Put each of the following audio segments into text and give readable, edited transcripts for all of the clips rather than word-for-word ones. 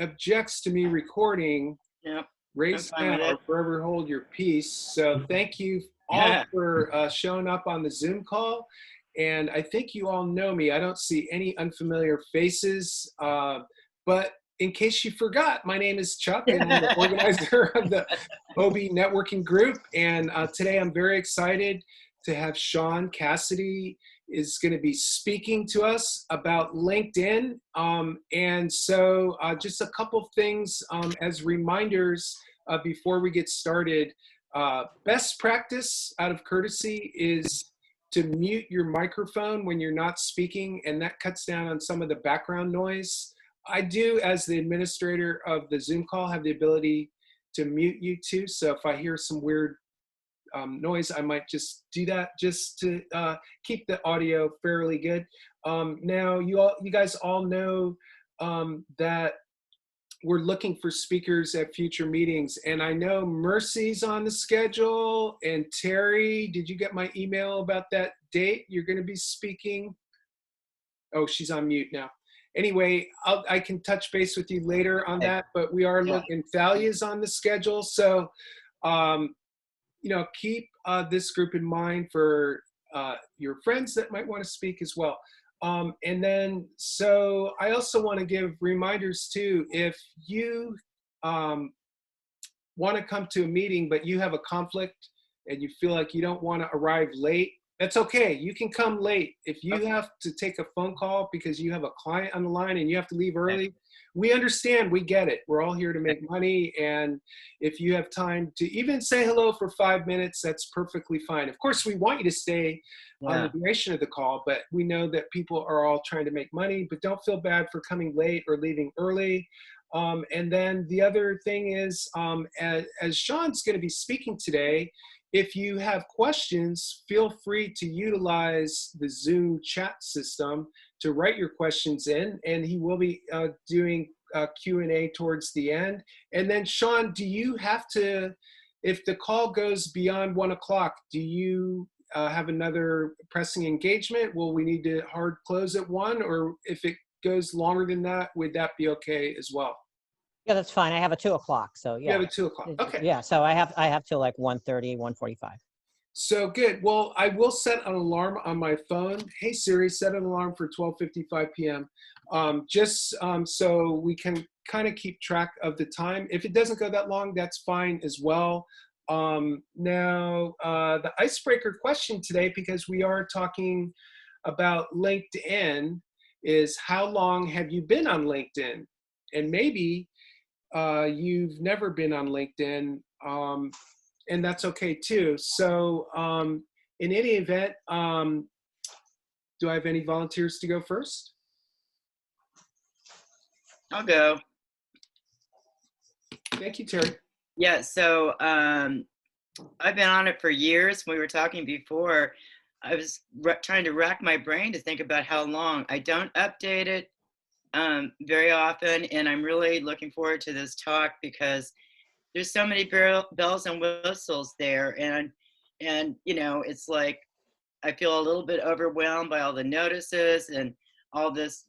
objects to me recording, Yep, I'm raise fine now with or it. forever hold your peace. So thank you all for showing up on the Zoom call. And I think you all know me. I don't see any unfamiliar faces. But in case you forgot, my name is Chuck, and I'm the organizer of the OB networking group. And today I'm very excited to have Sean Cassidy is going to be speaking to us about LinkedIn. And so just a couple things as reminders before we get started. Best practice out of courtesy is to mute your microphone when you're not speaking, and that cuts down on some of the background noise. I do, as the administrator of the Zoom call, have the ability to mute you too. So if I hear some weird noise, I might just do that just to keep the audio fairly good. Now, you guys all know that we're looking for speakers at future meetings, and I know Mercy's on the schedule. And Terry, did you get my email about that date you're going to be speaking? Oh, she's on mute now. Anyway, I can touch base with you later on that, but we are looking. Thalia's on the schedule, so keep this group in mind for your friends that might want to speak as well. And then, so I also want to give reminders too. If you want to come to a meeting, but you have a conflict and you feel like you don't want to arrive late, that's okay. You can come late. If you have to take a phone call because you have a client on the line and you have to leave early, we understand, we get it. We're all here to make money. And if you have time to even say hello for 5 minutes, that's perfectly fine. Of course, we want you to stay on the duration of the call, but we know that people are all trying to make money, but don't feel bad for coming late or leaving early. And then the other thing is, as Sean's going to be speaking today, if you have questions, feel free to utilize the Zoom chat system to write your questions in, and he will be doing Q&A towards the end. And then, Sean, do you have to, if the call goes beyond 1 o'clock, do you have another pressing engagement? Will we need to hard close at 1? Or if it goes longer than that, would that be okay as well? Yeah, that's fine. I have a 2 o'clock, so yeah. You have a 2 o'clock, okay. Yeah, so I have till like 1:30, 1:45. So good. Well, I will set an alarm on my phone. Hey Siri, set an alarm for 12:55 p.m. Just so we can kind of keep track of the time. If it doesn't go that long, that's fine as well. Now, the icebreaker question today, because we are talking about LinkedIn, is how long have you been on LinkedIn? And maybe you've never been on LinkedIn, and that's okay too. So in any event, do I have any volunteers to go first? I'll go. Thank you, Terry. Yeah, so I've been on it for years. We were talking before. I was trying to rack my brain to think about how long. I don't update it very often, and I'm really looking forward to this talk because there's so many bells and whistles there, and it's like I feel a little bit overwhelmed by all the notices and all this,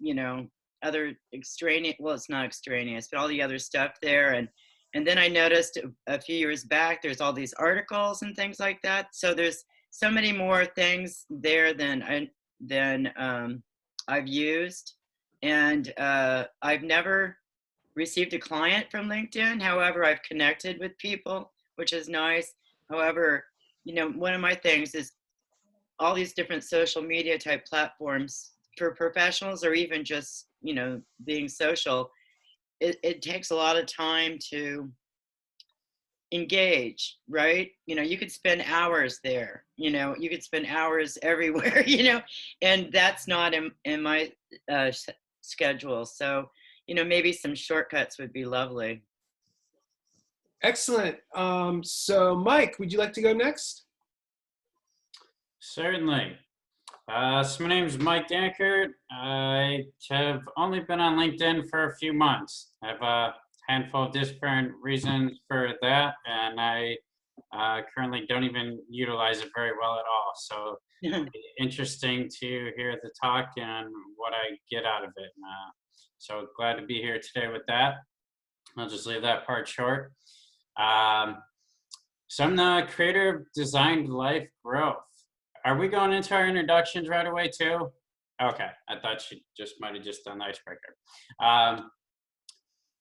other extraneous, well, it's not extraneous, but all the other stuff there. And then I noticed a few years back, there's all these articles and things like that. So there's so many more things there than I've used. And I've never received a client from LinkedIn. However, I've connected with people, which is nice. However, one of my things is all these different social media type platforms for professionals, or even just, being social, it takes a lot of time to engage, right? You could spend hours there, you could spend hours everywhere, and that's not in my schedule. So, maybe some shortcuts would be lovely. Excellent. So Mike, would you like to go next? Certainly. So my name is Mike Dankert. I have only been on LinkedIn for a few months. I have a handful of different reasons for that, and I currently don't even utilize it very well at all. So interesting to hear the talk and what I get out of it. So glad to be here today with that. I'll just leave that part short. So I'm the creator of Designed Life Growth. Are we going into our introductions right away too? Okay, I thought she just might have just done the icebreaker.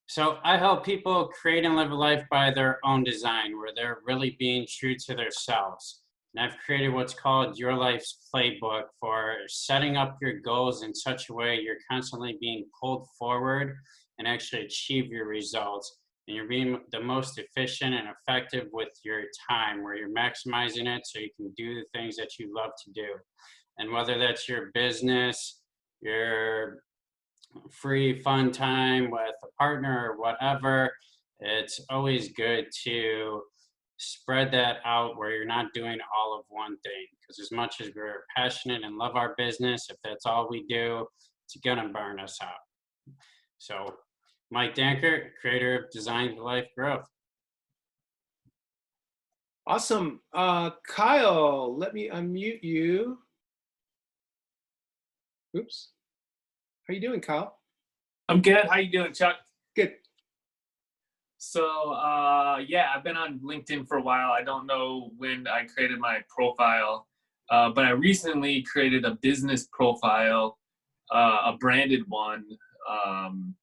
So I help people create and live a life by their own design, where they're really being true to themselves. And I've created what's called Your Life's Playbook for setting up your goals in such a way you're constantly being pulled forward and actually achieve your results. And you're being the most efficient and effective with your time, where you're maximizing it so you can do the things that you love to do. And whether that's your business, your free fun time with a partner or whatever, it's always good to spread that out where you're not doing all of one thing. Because as much as we're passionate and love our business, if that's all we do, it's gonna burn us out. So Mike Dankert, creator of Designed Life Growth. Awesome. Kyle, let me unmute you. Oops. How you doing, Kyle? I'm good. How you doing, Chuck? Good. So, yeah, I've been on LinkedIn for a while. I don't know when I created my profile, but I recently created a business profile, a branded one,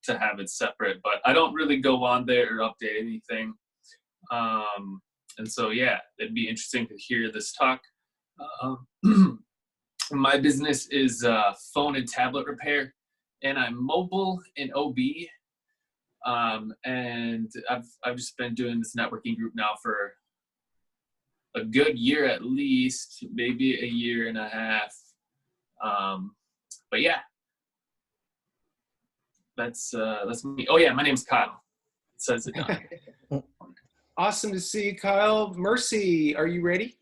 to have it separate. But I don't really go on there or update anything. And so, yeah, it'd be interesting to hear this talk. My business is phone and tablet repair, and I'm mobile in OB. And I've just been doing this networking group now for a good year at least, maybe a year and a half. But yeah, that's me. Oh yeah, my name's Kyle. It says it on. Awesome to see you, Kyle. Mercy, are you ready?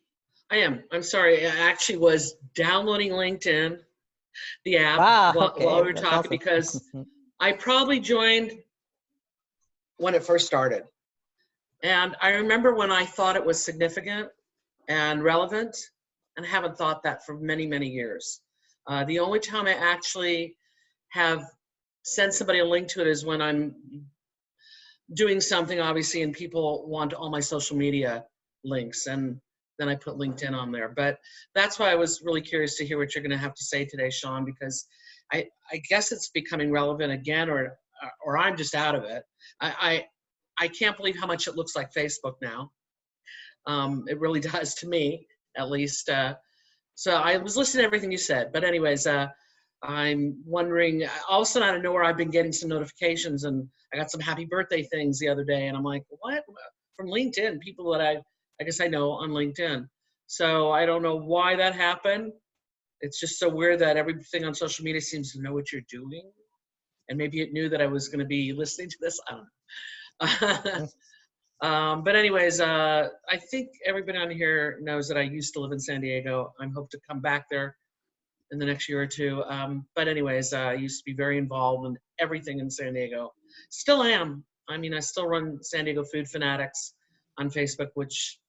I am. I'm sorry. I actually was downloading LinkedIn, the app, Wow, while okay, we were that's talking awesome. because I probably joined when it first started. And I remember when I thought it was significant and relevant, and I haven't thought that for many, many years. The only time I actually have sent somebody a link to it is when I'm doing something, obviously, and people want all my social media links, and then I put LinkedIn on there. But that's why I was really curious to hear what you're going to have to say today, Sean, because I guess it's becoming relevant again, or I'm just out of it. I can't believe how much it looks like Facebook now. It really does to me, at least. So I was listening to everything you said. But anyways, I'm wondering, all of a sudden out of nowhere, I've been getting some notifications, and I got some happy birthday things the other day, and I'm like, what? From LinkedIn, people that I guess I know on LinkedIn. So I don't know why that happened. It's just so weird that everything on social media seems to know what you're doing. And maybe it knew that I was going to be listening to this. I don't know. But anyways, I think everybody on here knows that I used to live in San Diego. I hope to come back there in the next year or two. But anyways, I used to be very involved in everything in San Diego. Still am. I mean, I still run San Diego Food Fanatics on Facebook, which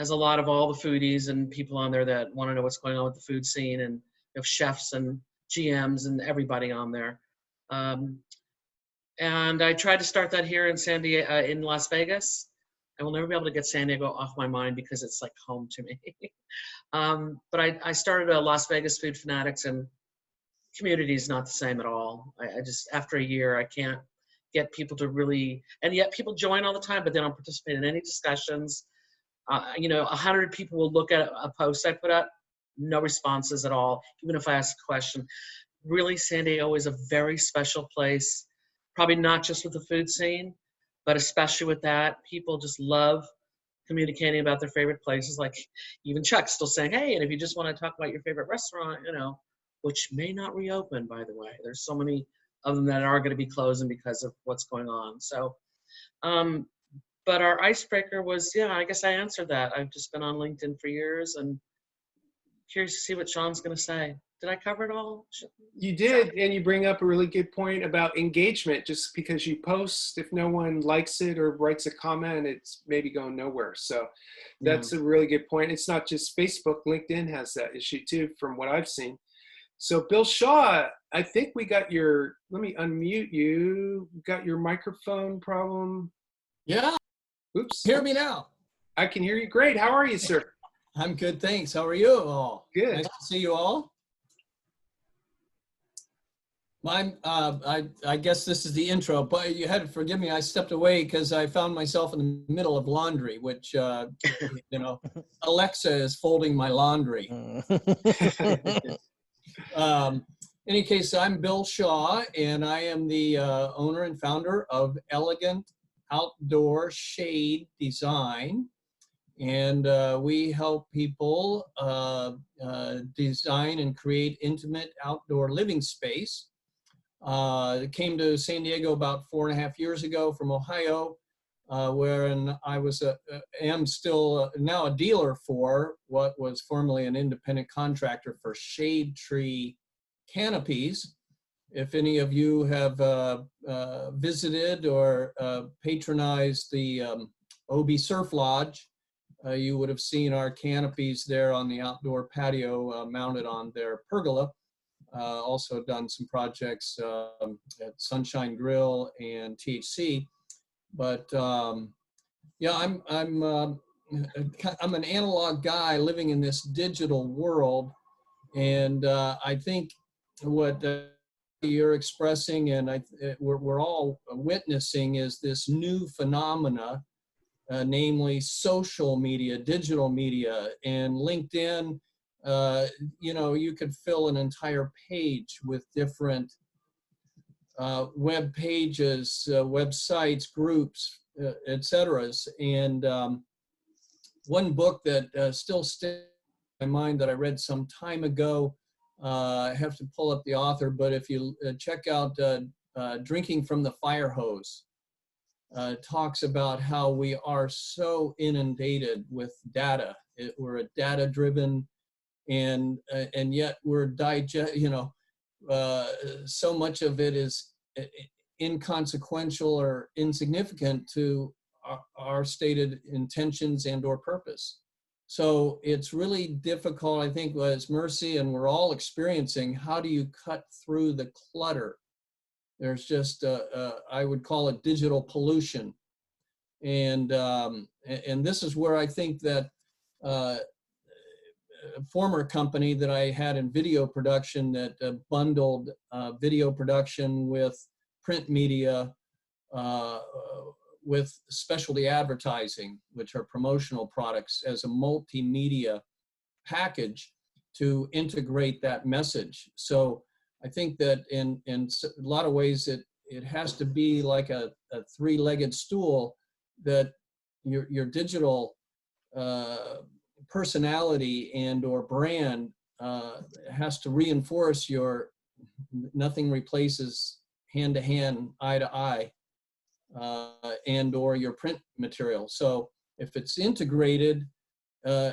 has a lot of all the foodies and people on there that want to know what's going on with the food scene, and you have chefs and GMs and everybody on there. And I tried to start that here in in Las Vegas. I will never be able to get San Diego off my mind because it's like home to me. But I started a Las Vegas Food Fanatics, and community is not the same at all. I just, after a year, I can't get people to really, and yet people join all the time, but they don't participate in any discussions. 100 people will look at a post I put up, no responses at all, even if I ask a question. Really, San Diego is a very special place, probably not just with the food scene, but especially with that. People just love communicating about their favorite places. Like even Chuck's still saying, hey, and if you just want to talk about your favorite restaurant, which may not reopen, by the way. There's so many of them that are going to be closing because of what's going on. So, but our icebreaker was, I guess I answered that. I've just been on LinkedIn for years, and curious to see what Sean's going to say. Did I cover it all? You did, and you bring up a really good point about engagement. Just because you post, if no one likes it or writes a comment, it's maybe going nowhere. So that's a really good point. It's not just Facebook. LinkedIn has that issue too, from what I've seen. So Bill Shaw, I think we got your, let me unmute you. Got your microphone problem. Yeah, Oops. hear me now. I can hear you great. How are you, sir? I'm good, thanks. How are you all? Good. Nice to see you all. I guess this is the intro, but you had to forgive me. I stepped away because I found myself in the middle of laundry, which, you know, Alexa is folding my laundry. In any case, I'm Bill Shaw, and I am the owner and founder of Elegant Outdoor Shade Design. And we help people design and create intimate outdoor living space. Came to San Diego about 4.5 years ago from Ohio, wherein I am still now a dealer for what was formerly an independent contractor for shade tree canopies. If any of you have visited or patronized the OB Surf Lodge, you would have seen our canopies there on the outdoor patio mounted on their pergola. Also done some projects at Sunshine Grill and THC. But yeah, I'm an analog guy living in this digital world, and I think what you're expressing and we're all witnessing is this new phenomena, namely social media, digital media, and LinkedIn. You know, you could fill an entire page with different web pages, websites, groups, etc. And one book that still sticks in my mind that I read some time ago, I have to pull up the author, but if you check out Drinking from the Fire Hose, talks about how we are so inundated with data. We're a data-driven, and yet we're so much of it is inconsequential or insignificant to our stated intentions and or purpose. So it's really difficult, I think, as Mercy and we're all experiencing, how do you cut through the clutter? There's just, I would call it digital pollution. And this is where I think that a former company that I had in video production that bundled video production with print media with specialty advertising, which are promotional products, as a multimedia package to integrate that message. So I think that in a lot of ways it has to be like a three-legged stool, that your digital personality and or brand has to reinforce your nothing replaces hand-to-hand, eye-to-eye, and or your print material. So if it's integrated,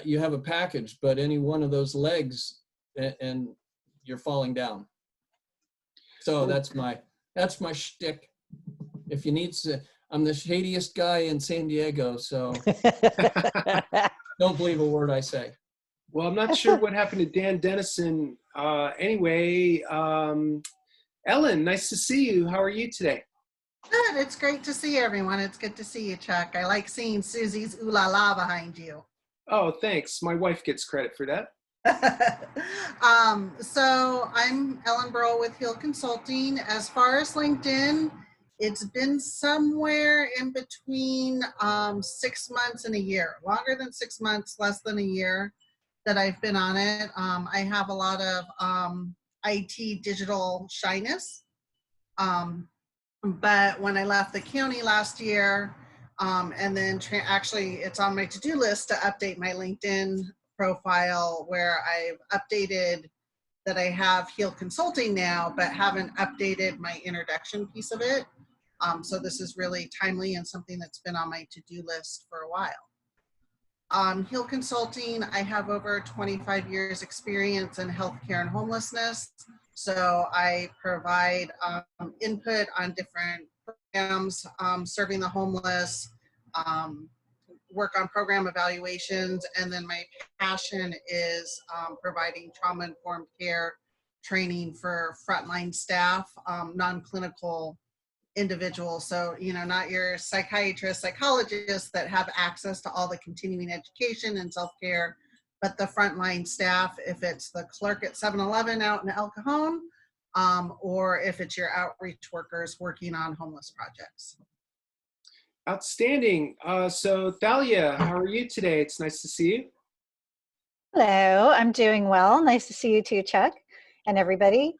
you have a package, but any one of those legs and you're falling down. So that's my shtick. If you need to, I'm the shadiest guy in San Diego, so don't believe a word I say. Well, I'm not sure what happened to Dan Dennison. Anyway, Ellen, nice to see you. How are you today? Good. It's great to see everyone. It's good to see you, Chuck. I like seeing Susie's ooh la la behind you. Oh, thanks. My wife gets credit for that. So I'm Ellen Burrell with Heal Consulting. As far as LinkedIn, it's been somewhere in between 6 months and a year. Longer than 6 months, less than a year that I've been on it. I have a lot of IT digital shyness. But when I left the county last year, and then actually it's on my to-do list to update my LinkedIn profile, where I've updated that I have Heal Consulting now, but haven't updated my introduction piece of it. So this is really timely and something that's been on my to-do list for a while. Heal Consulting, I have over 25 years experience in healthcare and homelessness. So I provide input on different programs, serving the homeless, work on program evaluations, and then my passion is providing trauma-informed care training for frontline staff, non-clinical individuals. So, not your psychiatrists, psychologists that have access to all the continuing education and self-care, but the frontline staff, if it's the clerk at 7-Eleven out in El Cajon, or if it's your outreach workers working on homeless projects. Outstanding. So Thalia, how are you today? It's nice to see you. Hello, I'm doing well. Nice to see you too, Chuck, and everybody.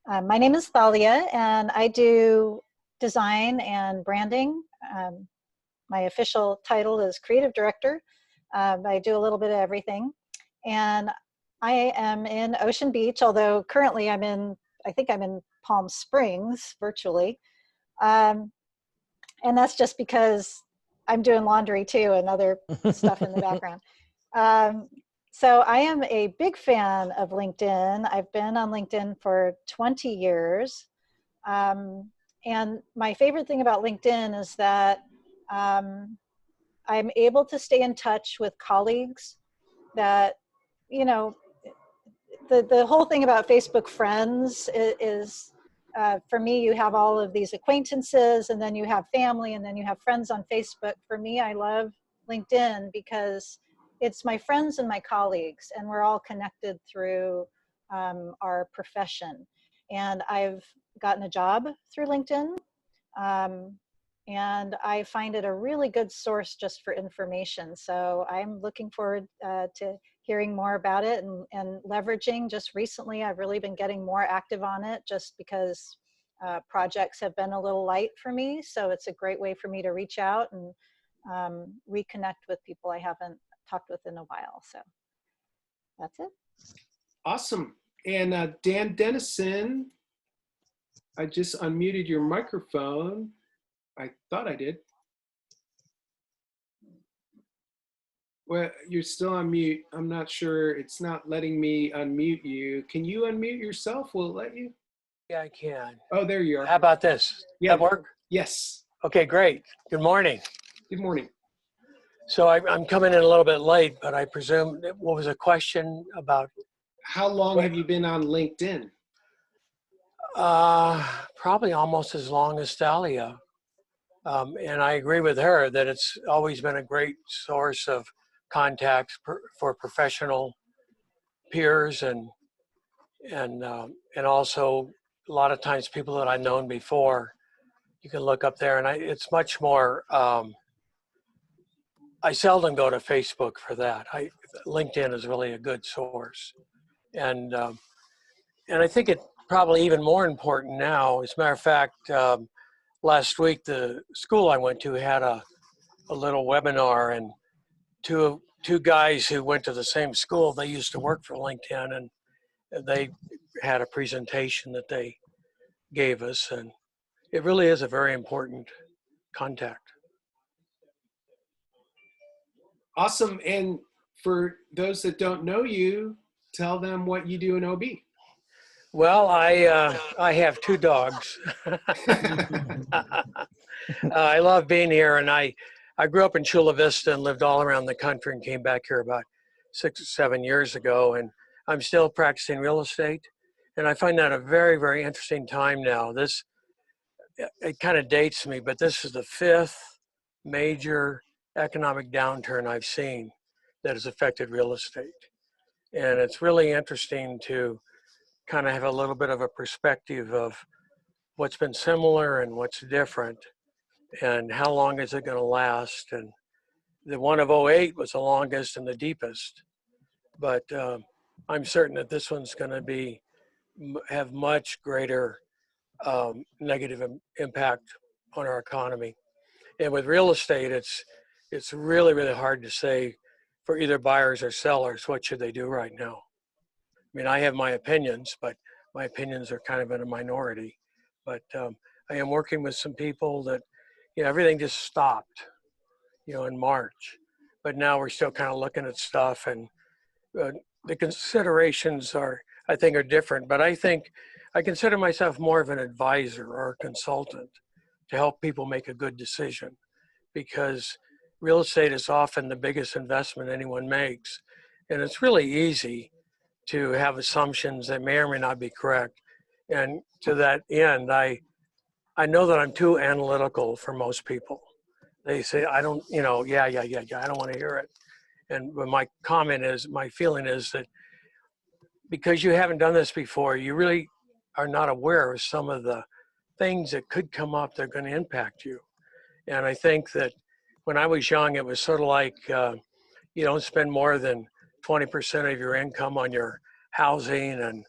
My name is Thalia, and I do design and branding. My official title is creative director. I do a little bit of everything. And I am in Ocean Beach, although currently I think I'm in Palm Springs virtually. And that's just because I'm doing laundry too and other stuff in the background. So I am a big fan of LinkedIn. I've been on LinkedIn for 20 years. And my favorite thing about LinkedIn is that I'm able to stay in touch with colleagues that, the whole thing about Facebook friends is for me, you have all of these acquaintances, and then you have family, and then you have friends on Facebook. For me, I love LinkedIn because it's my friends and my colleagues, and we're all connected through our profession. And I've gotten a job through LinkedIn, and I find it a really good source just for information. So I'm looking forward to hearing more about it and leveraging. Just recently, I've really been getting more active on it just because projects have been a little light for me. So it's a great way for me to reach out and reconnect with people I haven't talked with in a while. So that's it. Awesome. And Dan Dennison, I just unmuted your microphone. I thought I did. Well, you're still on mute. I'm not sure. It's not letting me unmute you. Can you unmute yourself? Will it let you? Yeah, I can. Oh, there you are. How about this? Yeah. That work? Yes. Okay, great. Good morning. Good morning. So I'm coming in a little bit late, but I presume, what was a question about? How long have you been on LinkedIn? Probably almost as long as Thalia. And I agree with her that it's always been a great source of contacts for professional peers and also a lot of times people that I've known before. You can look up there, and it's much more. I seldom go to Facebook for that. LinkedIn is really a good source, and I think it's probably even more important now. As a matter of fact, last week the school I went to had a little webinar, and two guys who went to the same school, they used to work for LinkedIn, and they had a presentation that they gave us, and it really is a very important contact. Awesome. And for those that don't know you, tell them what you do in OB. Well, I have two dogs. I love being here, and I grew up in Chula Vista and lived all around the country and came back here about 6 or 7 years ago, and I'm still practicing real estate, and I find that a very, very interesting time now. It kind of dates me, but this is the 5th major economic downturn I've seen that has affected real estate. And it's really interesting to kind of have a little bit of a perspective of what's been similar and what's different and how long is it going to last. And the one of '08 was the longest and the deepest, but I'm certain that this one's going to have much greater negative impact on our economy. And with real estate, it's really, really hard to say for either buyers or sellers, what should they do right now? I mean, I have my opinions, but my opinions are kind of in a minority. But I am working with some people that, everything just stopped, in March. But now we're still kind of looking at stuff, and the considerations I think are different. But I think I consider myself more of an advisor or a consultant to help people make a good decision, because real estate is often the biggest investment anyone makes. And it's really easy to have assumptions that may or may not be correct. And to that end, I know that I'm too analytical for most people. They say, I don't, you know, yeah, I don't want to hear it. And but my comment is, my feeling is that because you haven't done this before, you really are not aware of some of the things that could come up that are going to impact you. And I think that when I was young, it was sort of like you don't spend more than 20% of your income on your housing, and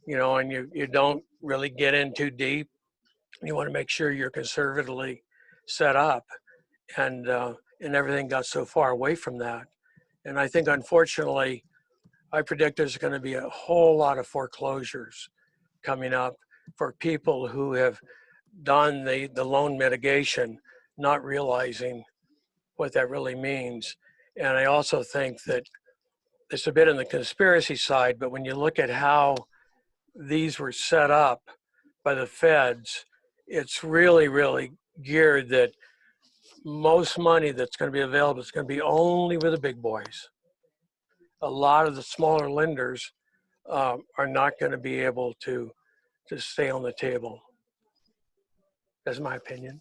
you know, and you don't really get in too deep. You want to make sure you're conservatively set up, and everything got so far away from that. And I think, unfortunately, I predict there's going to be a whole lot of foreclosures coming up for people who have done the loan mitigation, not realizing what that really means. And I also think that it's a bit on the conspiracy side, but when you look at how these were set up by the feds, it's really, really geared that most money that's going to be available is going to be only with the big boys. A lot of the smaller lenders are not going to be able to stay on the table. That's my opinion.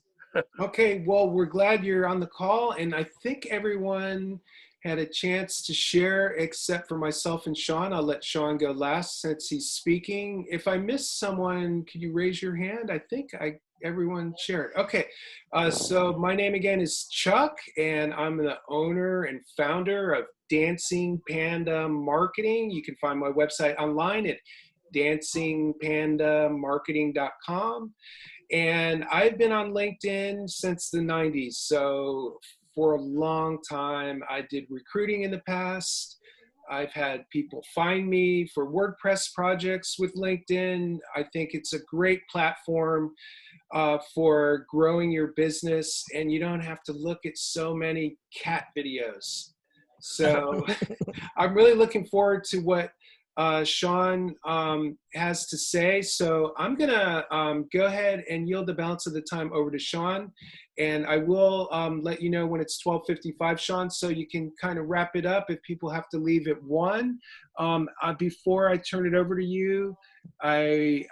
Okay, well, we're glad you're on the call, and I think everyone had a chance to share except for myself and Sean. I'll let Sean go last since he's speaking. If I missed someone, could you raise your hand? I think everyone shared. Okay, so my name again is Chuck, and I'm the owner and founder of Dancing Panda Marketing. You can find my website online at dancingpandamarketing.com. And I've been on LinkedIn since the 90s. So for a long time, I did recruiting in the past. I've had people find me for WordPress projects with LinkedIn. I think it's a great platform for growing your business, and you don't have to look at so many cat videos. So I'm really looking forward to what Sean has to say. So I'm gonna go ahead and yield the balance of the time over to Sean, and I will let you know when it's 12:55, Sean, so you can kind of wrap it up if people have to leave at 1. Before I turn it over to you, I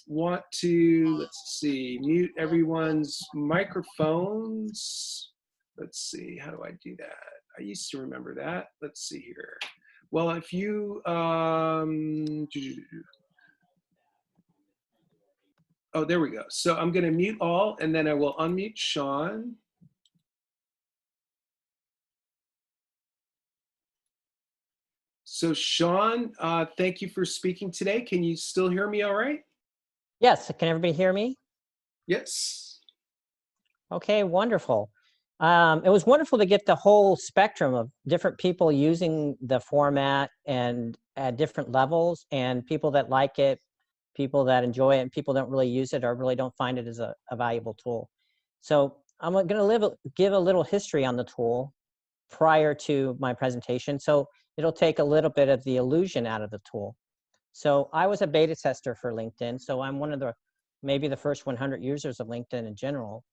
want to, let's see, mute everyone's microphones. Let's see, how do I do that? I used to remember that. Let's see here. Well, if you, oh, there we go. So I'm going to mute all, and then I will unmute Sean. So Sean, thank you for speaking today. Can you still hear me all right? Yes, can everybody hear me? Yes. Okay, wonderful. It was wonderful to get the whole spectrum of different people using the format and at different levels, and people that like it, people that enjoy it, and people that don't really use it or really don't find it as a valuable tool. So I'm going to give a little history on the tool prior to my presentation. So it'll take a little bit of the illusion out of the tool. So I was a beta tester for LinkedIn. So I'm one of the, maybe the first 100 users of LinkedIn in general.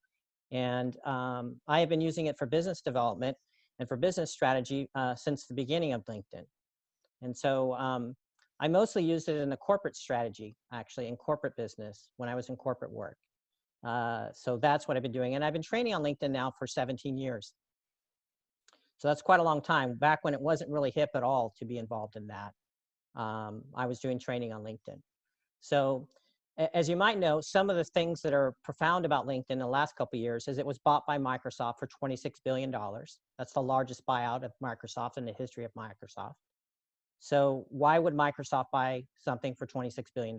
And I have been using it for business development and for business strategy since the beginning of LinkedIn. And so I mostly used it in the corporate strategy, actually, in corporate business when I was in corporate work. So that's what I've been doing. And I've been training on LinkedIn now for 17 years. So that's quite a long time, back when it wasn't really hip at all to be involved in that. I was doing training on LinkedIn. So as you might know, some of the things that are profound about LinkedIn in the last couple of years is it was bought by Microsoft for $26 billion. That's the largest buyout of Microsoft in the history of Microsoft. So why would Microsoft buy something for $26 billion?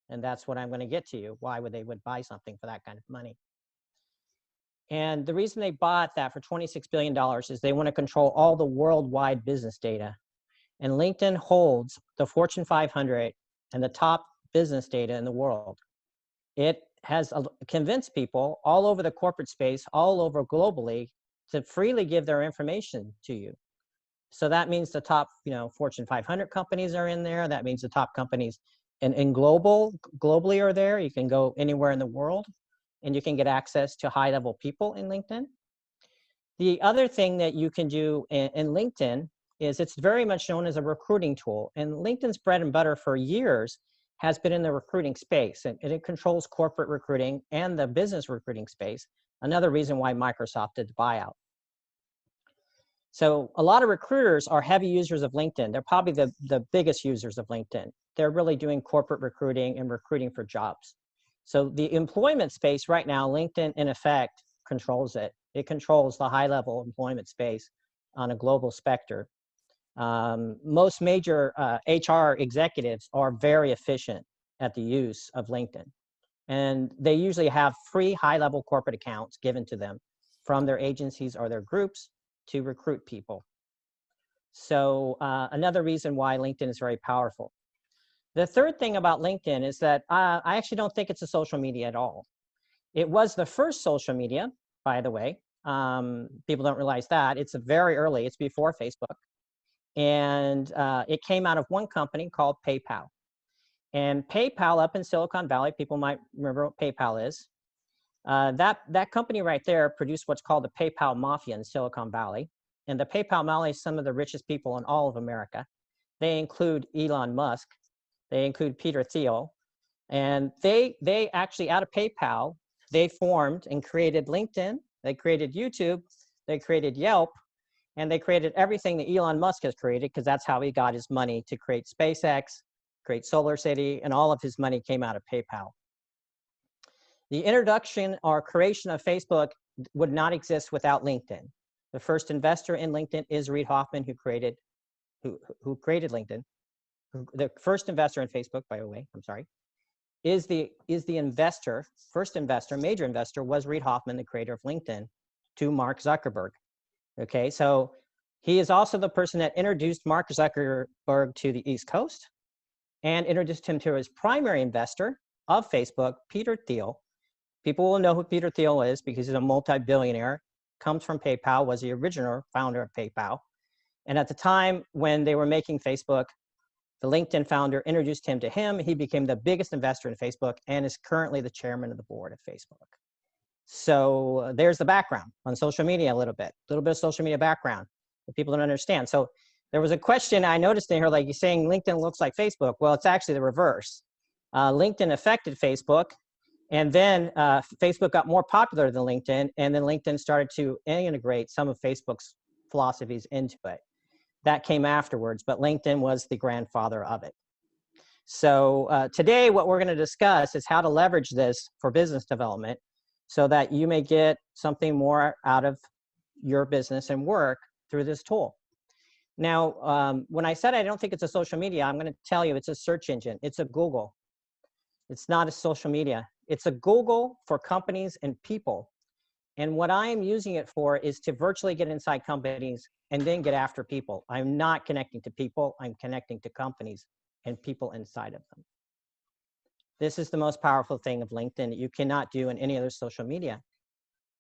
And that's what I'm going to get to you. Why would they buy something for that kind of money? And the reason they bought that for $26 billion is they want to control all the worldwide business data. And LinkedIn holds the Fortune 500 and the top business data in the world. It has convinced people all over the corporate space, all over globally, to freely give their information to you. So that means the top, Fortune 500 companies are in there. That means the top companies globally are there. You can go anywhere in the world, and you can get access to high-level people in LinkedIn. The other thing that you can do in LinkedIn is it's very much known as a recruiting tool. And LinkedIn's bread and butter for years has been in the recruiting space. And it controls corporate recruiting and the business recruiting space. Another reason why Microsoft did the buyout. So a lot of recruiters are heavy users of LinkedIn. They're probably the biggest users of LinkedIn. They're really doing corporate recruiting and recruiting for jobs. So the employment space right now, LinkedIn in effect controls it. It controls the high level employment space on a global spectrum. Most major HR executives are very efficient at the use of LinkedIn. And they usually have free high level corporate accounts given to them from their agencies or their groups to recruit people. So another reason why LinkedIn is very powerful. The third thing about LinkedIn is that I actually don't think it's a social media at all. It was the first social media, by the way. People don't realize that. It's very early. It's before Facebook. And it came out of one company called PayPal. And PayPal up in Silicon Valley, people might remember what PayPal is. That company right there produced what's called the PayPal Mafia in Silicon Valley. And the PayPal Mafia is some of the richest people in all of America. They include Elon Musk. They include Peter Thiel. And they actually, out of PayPal, they formed and created LinkedIn. They created YouTube. They created Yelp. And they created everything that Elon Musk has created, because that's how he got his money to create SpaceX, create SolarCity, and all of his money came out of PayPal. The introduction or creation of Facebook would not exist without LinkedIn. The first investor in LinkedIn is Reid Hoffman, who created LinkedIn. The first investor in Facebook, by the way, I'm sorry, is the investor, first investor, major investor was Reid Hoffman, the creator of LinkedIn, to Mark Zuckerberg. Okay, so he is also the person that introduced Mark Zuckerberg to the East Coast and introduced him to his primary investor of Facebook, Peter Thiel. People will know who Peter Thiel is because he's a multi-billionaire, comes from PayPal, was the original founder of PayPal. And at the time when they were making Facebook, the LinkedIn founder introduced him to him. He became the biggest investor in Facebook and is currently the chairman of the board of Facebook. So there's the background on social media a little bit of social media background that people don't understand. So there was a question I noticed in here, like you're saying LinkedIn looks like Facebook. Well, it's actually the reverse. LinkedIn affected Facebook, and then Facebook got more popular than LinkedIn, and then LinkedIn started to integrate some of Facebook's philosophies into it. That came afterwards, but LinkedIn was the grandfather of it. So today what we're going to discuss is how to leverage this for business development so that you may get something more out of your business and work through this tool. Now, when I said I don't think it's a social media, I'm going to tell you it's a search engine. It's a Google. It's not a social media. It's a Google for companies and people. And what I am using it for is to virtually get inside companies and then get after people. I'm not connecting to people. I'm connecting to companies and people inside of them. This is the most powerful thing of LinkedIn that you cannot do in any other social media.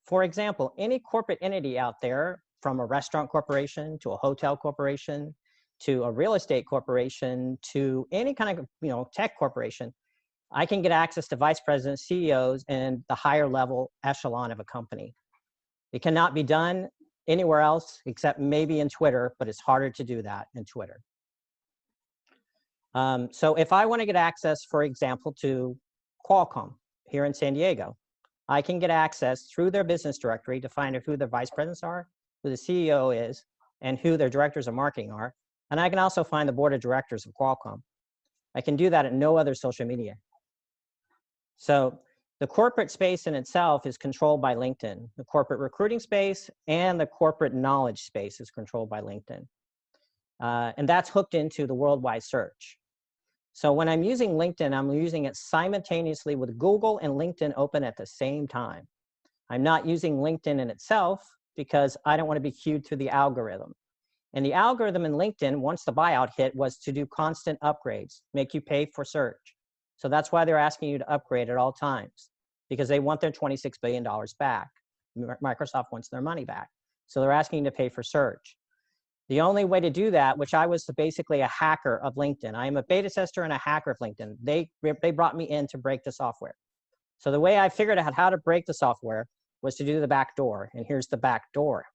For example, any corporate entity out there, from a restaurant corporation to a hotel corporation to a real estate corporation to any kind of tech corporation, I can get access to vice presidents, CEOs, and the higher level echelon of a company. It cannot be done anywhere else except maybe in Twitter, but it's harder to do that in Twitter. So if I want to get access, for example, to Qualcomm here in San Diego, I can get access through their business directory to find out who their vice presidents are, who the CEO is, and who their directors of marketing are. And I can also find the board of directors of Qualcomm. I can do that at no other social media. So the corporate space in itself is controlled by LinkedIn. The corporate recruiting space and the corporate knowledge space is controlled by LinkedIn. And that's hooked into the worldwide search. So when I'm using LinkedIn, I'm using it simultaneously with Google and LinkedIn open at the same time. I'm not using LinkedIn in itself because I don't want to be queued through the algorithm. And the algorithm in LinkedIn, once the buyout hit, was to do constant upgrades, make you pay for search. So that's why they're asking you to upgrade at all times, because they want their $26 billion back. Microsoft wants their money back. So they're asking you to pay for search. The only way to do that, which I was basically a hacker of LinkedIn. I am a beta tester and a hacker of LinkedIn. They brought me in to break the software. So the way I figured out how to break the software was to do the back door. And here's the back door.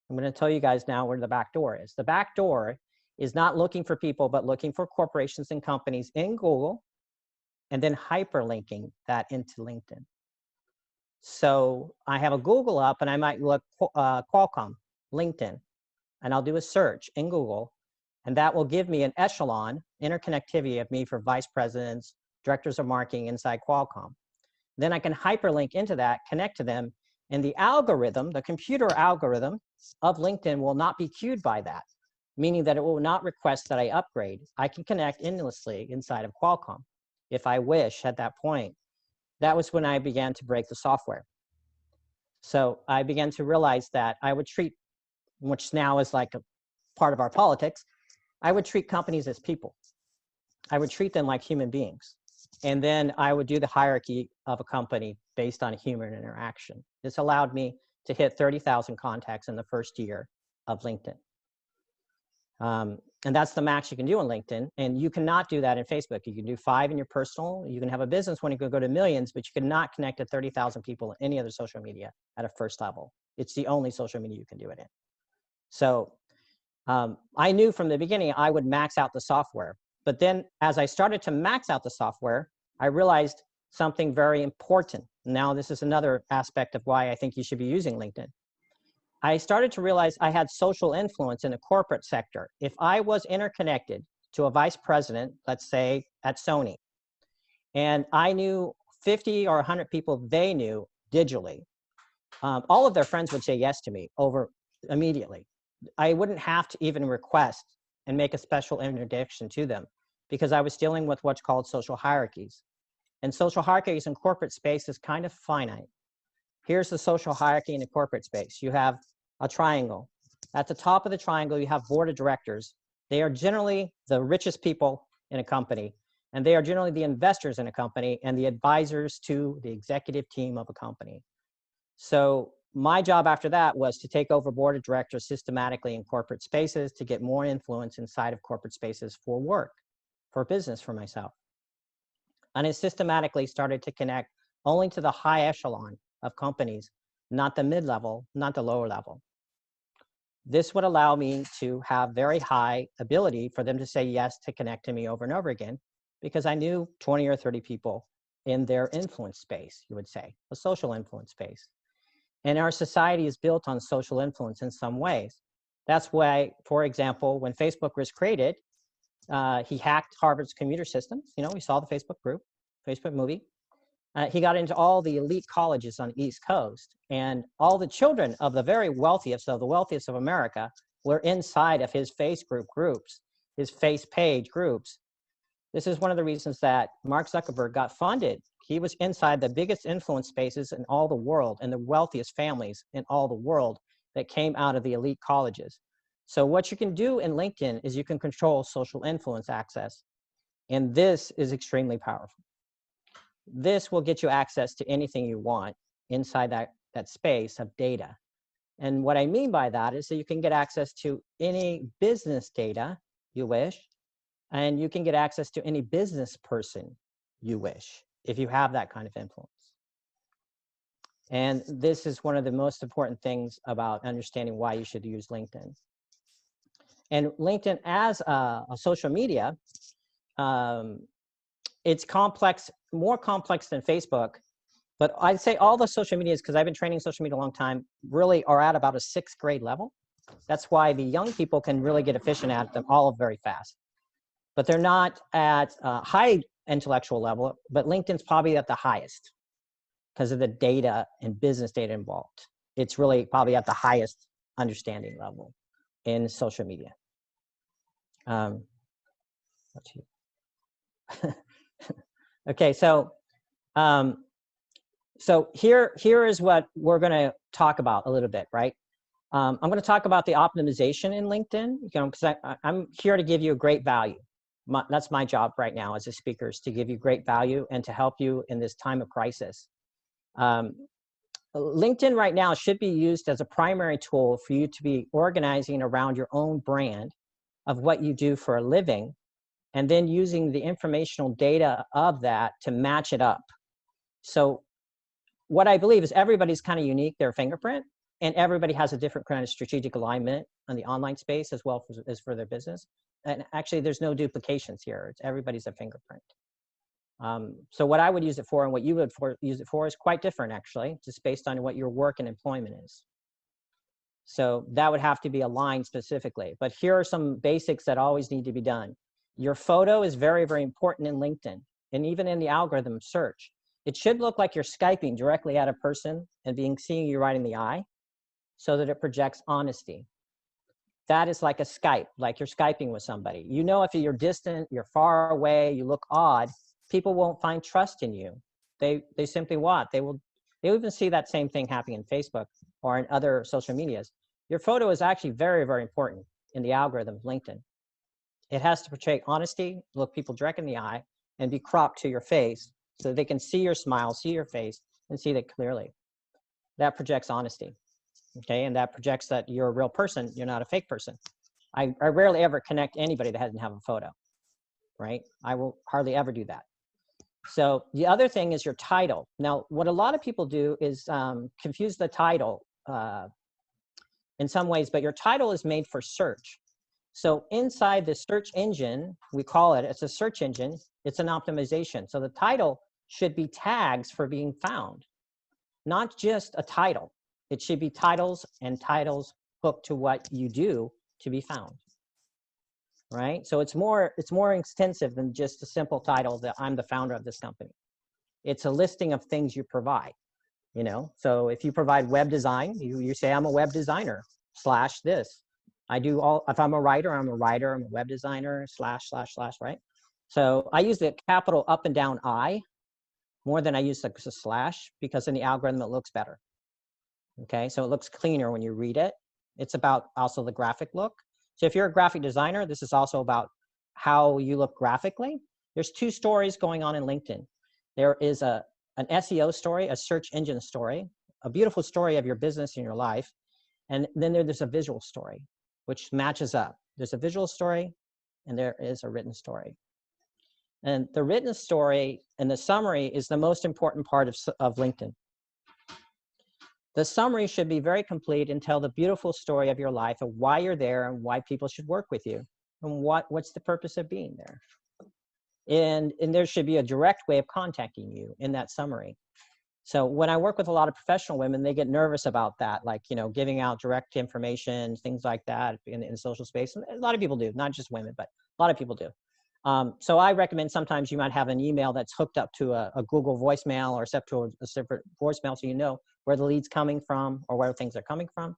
I'm going to tell you guys now where the back door is. The back door is not looking for people, but looking for corporations and companies in Google, and then hyperlinking that into LinkedIn. So I have a Google up, and I might look Qualcomm, LinkedIn, and I'll do a search in Google, and that will give me an echelon interconnectivity of me for vice presidents, directors of marketing inside Qualcomm. Then I can hyperlink into that, connect to them, and the algorithm, the computer algorithm of LinkedIn will not be queued by that, meaning that it will not request that I upgrade. I can connect endlessly inside of Qualcomm if I wish at that point. That was when I began to break the software. So I began to realize that I would treat, which now is like a part of our politics, I would treat companies as people. I would treat them like human beings. And then I would do the hierarchy of a company based on human interaction. This allowed me to hit 30,000 contacts in the first year of LinkedIn. And that's the max you can do on LinkedIn. And you cannot do that in Facebook. You can do 5 in your personal. You can have a business one, you could go to millions, but you cannot connect to 30,000 people in any other social media at a first level. It's the only social media you can do it in. So I knew from the beginning I would max out the software. But then as I started to max out the software, I realized something very important. Now, this is another aspect of why I think you should be using LinkedIn. I started to realize I had social influence in the corporate sector. If I was interconnected to a vice president, let's say at Sony, and I knew 50 or 100 people they knew digitally, all of their friends would say yes to me over immediately. I wouldn't have to even request and make a special introduction to them because I was dealing with what's called social hierarchies. And social hierarchies in corporate space is kind of finite. Here's the social hierarchy in the corporate space. You have a triangle. At the top of the triangle, you have board of directors. They are generally the richest people in a company, and they are generally the investors in a company and the advisors to the executive team of a company. So my job after that was to take over board of directors systematically in corporate spaces to get more influence inside of corporate spaces for work, for business, for myself. And I systematically started to connect only to the high echelon of companies, not the mid-level, not the lower level. This would allow me to have very high ability for them to say yes to connect to me over and over again, because I knew 20 or 30 people in their influence space, you would say, a social influence space. And our society is built on social influence in some ways. That's why, for example, when Facebook was created, he hacked Harvard's computer systems. You know, we saw the Facebook group, Facebook movie. He got into all the elite colleges on the East Coast, and all the children of the very wealthiest of the wealthiest of America were inside of his Facebook groups, his face page groups. This is one of the reasons that Mark Zuckerberg got funded. He was inside the biggest influence spaces in all the world and the wealthiest families in all the world that came out of the elite colleges. So what you can do in LinkedIn is you can control social influence access. And this is extremely powerful. This will get you access to anything you want inside that space of data. And what I mean by that is that you can get access to any business data you wish, and you can get access to any business person you wish, if you have that kind of influence. And this is one of the most important things about understanding why you should use LinkedIn. And LinkedIn as a social media, it's complex, more complex than Facebook, but I'd say all the social medias, because I've been training social media a long time, really are at about a 6th grade level. That's why the young people can really get efficient at them all very fast. But they're not at a high intellectual level, but LinkedIn's probably at the highest because of the data and business data involved. It's really probably at the highest understanding level in social media. Let's see. Okay, so here is what we're going to talk about a little bit, right? I'm going to talk about the optimization in LinkedIn, you know, because I'm here to give you a great value. That's my job right now as a speaker, is to give you great value and to help you in this time of crisis. LinkedIn right now should be used as a primary tool for you to be organizing around your own brand of what you do for a living, and then using the informational data of that to match it up. So what I believe is everybody's kind of unique, their fingerprint. And everybody has a different kind of strategic alignment on the online space as well as for their business. And actually, there's no duplications here. It's everybody's a fingerprint. So what I would use it for and what you would use it for is quite different, actually, just based on what your work and employment is. So that would have to be aligned specifically. But here are some basics that always need to be done. Your photo is very, very important in LinkedIn, and even in the algorithm search. It should look like you're Skyping directly at a person and seeing you right in the eye, so that it projects honesty. That is like a Skype, like you're Skyping with somebody. You know, if you're distant, you're far away, you look odd, people won't find trust in you. They simply won't. They'll even see that same thing happening in Facebook or in other social medias. Your photo is actually very, very important in the algorithm of LinkedIn. It has to portray honesty, look people direct in the eye, and be cropped to your face so they can see your smile, see your face, and see that clearly. That projects honesty. Okay, and that projects that you're a real person, you're not a fake person. I rarely ever connect anybody that doesn't have a photo, right? I will hardly ever do that. So the other thing is your title. Now, what a lot of people do is confuse the title in some ways, but your title is made for search. So inside the search engine, we call it, it's a search engine, it's an optimization. So the title should be tags for being found, not just a title. It should be titles and titles hooked to what you do to be found, right? So it's more extensive than just a simple title that I'm the founder of this company. It's a listing of things you provide, you know? So if you provide web design, you say I'm a web designer / this. I do all, if I'm a writer, I'm a web designer / right? So I use the capital up and down I more than I use the slash, because in the algorithm it looks better. Okay, so it looks cleaner when you read it. It's about also the graphic look. So if you're a graphic designer, this is also about how you look graphically. There's two stories going on in LinkedIn. There is an SEO story, a search engine story, a beautiful story of your business and your life. And then there's a visual story, which matches up. There's a visual story and there is a written story. And the written story and the summary is the most important part of LinkedIn. The summary should be very complete and tell the beautiful story of your life of why you're there and why people should work with you and what's the purpose of being there. And there should be a direct way of contacting you in that summary. So when I work with a lot of professional women, they get nervous about that, like, you know, giving out direct information, things like that in social space. And a lot of people do, not just women, but a lot of people do. So I recommend sometimes you might have an email that's hooked up to a Google voicemail or set to a separate voicemail, so you know where the lead's coming from or where things are coming from.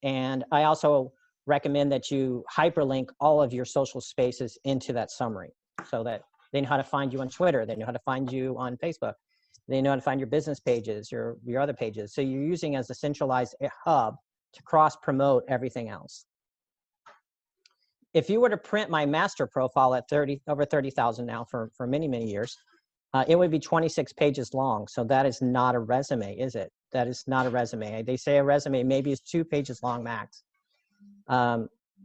And I also recommend that you hyperlink all of your social spaces into that summary so that they know how to find you on Twitter, they know how to find you on Facebook, they know how to find your business pages, your other pages. So you're using as a centralized hub to cross-promote everything else. If you were to print my master profile at over 30,000 now for many, many years, it would be 26 pages long. So that is not a resume, is it? That is not a resume. They say a resume maybe is 2 pages long max.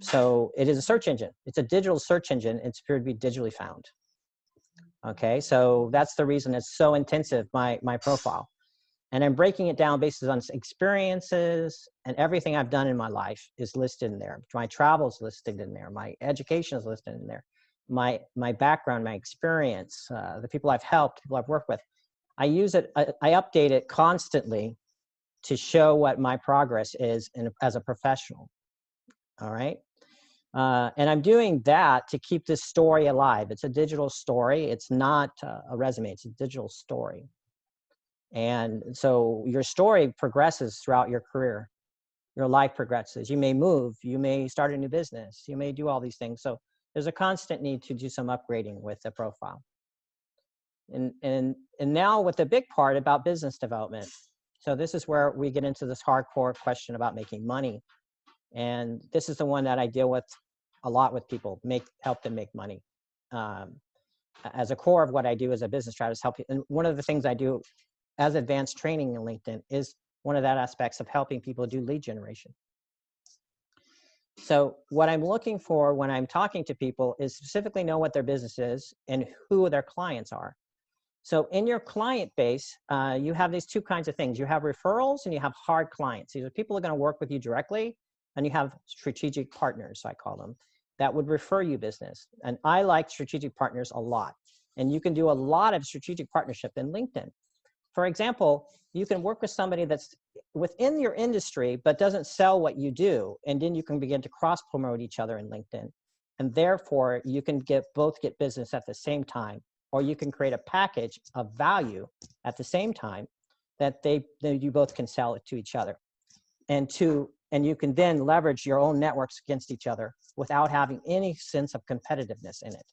So it is a search engine. It's a digital search engine. It's supposed to be digitally found. Okay, so that's the reason it's so intensive, my profile. And I'm breaking it down based on experiences, and everything I've done in my life is listed in there. My travel is listed in there. My education is listed in there. My background, my experience, the people I've helped, people I've worked with. I use it, I update it constantly to show what my progress is as a professional. All right. And I'm doing that to keep this story alive. It's a digital story. It's not a resume. It's a digital story. And so your story progresses throughout your career. Your life progresses. You may move. You may start a new business. You may do all these things. So there's a constant need to do some upgrading with the profile. And now with the big part about business development. So this is where we get into this hardcore question about making money. And this is the one that I deal with a lot with people, help them make money. As a core of what I do as a business strategist, help you. And one of the things I do as advanced training in LinkedIn is one of that aspects of helping people do lead generation. So what I'm looking for when I'm talking to people is specifically know what their business is and who their clients are. So in your client base, you have these two kinds of things. You have referrals and you have hard clients. These are people who are going to work with you directly, and you have strategic partners, I call them, that would refer you business. And I like strategic partners a lot. And you can do a lot of strategic partnership in LinkedIn. For example, you can work with somebody that's within your industry, but doesn't sell what you do. And then you can begin to cross promote each other in LinkedIn. And therefore you can both get business at the same time, or you can create a package of value at the same time that you both can sell it to each other. And you can then leverage your own networks against each other without having any sense of competitiveness in it,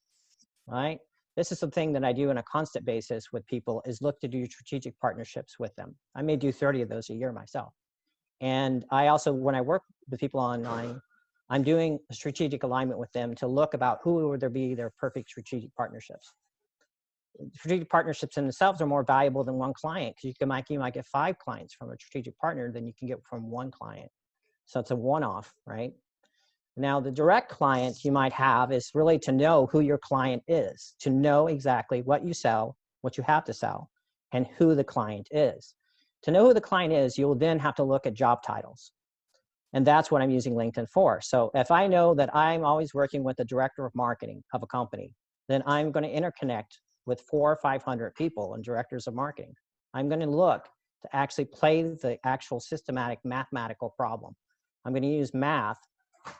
right? This is something that I do on a constant basis with people, is look to do strategic partnerships with them. I may do 30 of those a year myself. And I also, when I work with people online, I'm doing a strategic alignment with them to look about who would there be their perfect strategic partnerships. Strategic partnerships in themselves are more valuable than one client, because you might get 5 clients from a strategic partner than you can get from one client. So it's a one-off, right? Now, the direct clients you might have is really to know who your client is, to know exactly what you sell, what you have to sell, and who the client is. To know who the client is, you'll then have to look at job titles. And that's what I'm using LinkedIn for. So if I know that I'm always working with the director of marketing of a company, then I'm going to interconnect with 400 or 500 people and directors of marketing. I'm going to look to actually play the actual systematic mathematical problem. I'm going to use math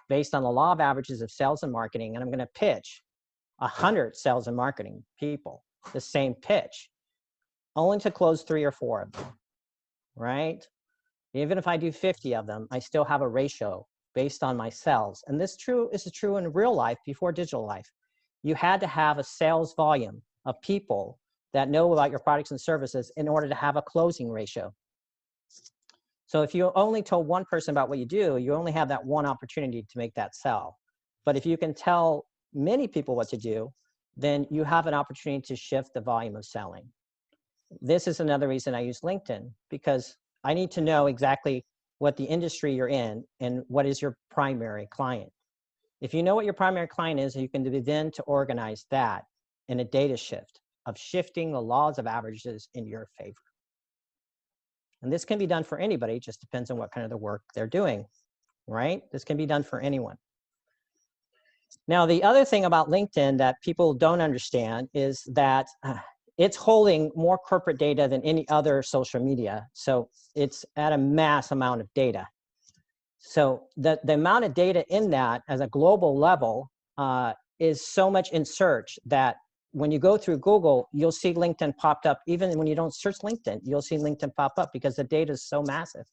based on the law of averages of sales and marketing, and I'm going to pitch 100 sales and marketing people the same pitch, only to close 3 or 4 of them, right? Even if I do 50 of them, I still have a ratio based on my sales. And this is true in real life before digital life. You had to have a sales volume of people that know about your products and services in order to have a closing ratio. So if you only told one person about what you do, you only have that one opportunity to make that sell. But if you can tell many people what to do, then you have an opportunity to shift the volume of selling. This is another reason I use LinkedIn, because I need to know exactly what the industry you're in and what is your primary client. If you know what your primary client is, you can begin to organize that in a data shift of shifting the laws of averages in your favor. And this can be done for anybody, just depends on what kind of the work they're doing, right? This can be done for anyone. Now, the other thing about LinkedIn that people don't understand is that it's holding more corporate data than any other social media. So it's at a mass amount of data. So the amount of data in that as a global level is so much in search that when you go through Google, you'll see LinkedIn popped up. Even when you don't search LinkedIn, you'll see LinkedIn pop up because the data is so massive.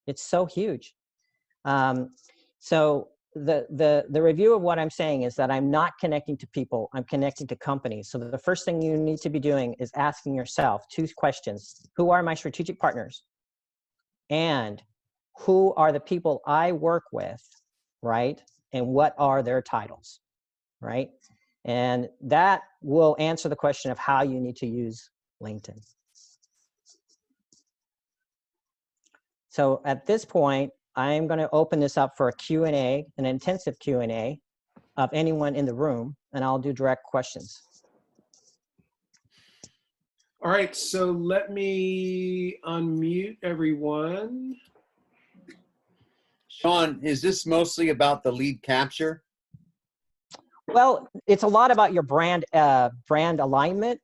It's so huge. So the review of what I'm saying is that I'm not connecting to people, I'm connecting to companies. So the first thing you need to be doing is asking yourself 2 questions. Who are my strategic partners? And who are the people I work with, right? And what are their titles, right? And that will answer the question of how you need to use LinkedIn. So at this point, I'm going to open this up for a Q&A, an intensive Q&A of anyone in the room, and I'll do direct questions. All right, so let me unmute everyone. Sean, is this mostly about the lead capture? Well, it's a lot about your brand alignment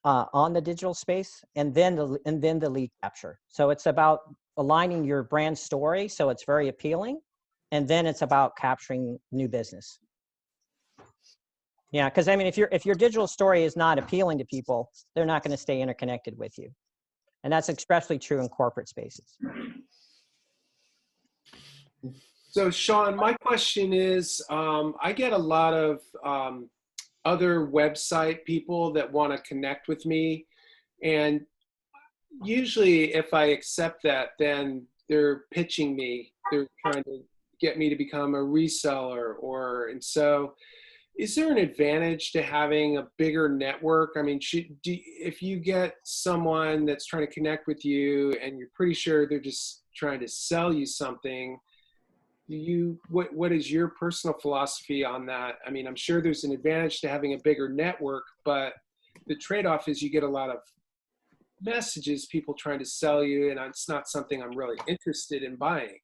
on the digital space, and then the lead capture. So it's about aligning your brand story so it's very appealing, and then it's about capturing new business. Yeah, because I mean, if your digital story is not appealing to people, they're not going to stay interconnected with you, and that's especially true in corporate spaces. So Sean, my question is, I get a lot of other website people that want to connect with me, and usually if I accept that, then they're pitching me. They're trying to get me to become a reseller, and so is there an advantage to having a bigger network? I mean, if you get someone that's trying to connect with you and you're pretty sure they're just trying to sell you something, what is your personal philosophy on that? I mean, I'm sure there's an advantage to having a bigger network, but the trade-off is you get a lot of message is people trying to sell you, and it's not something I'm really interested in buying.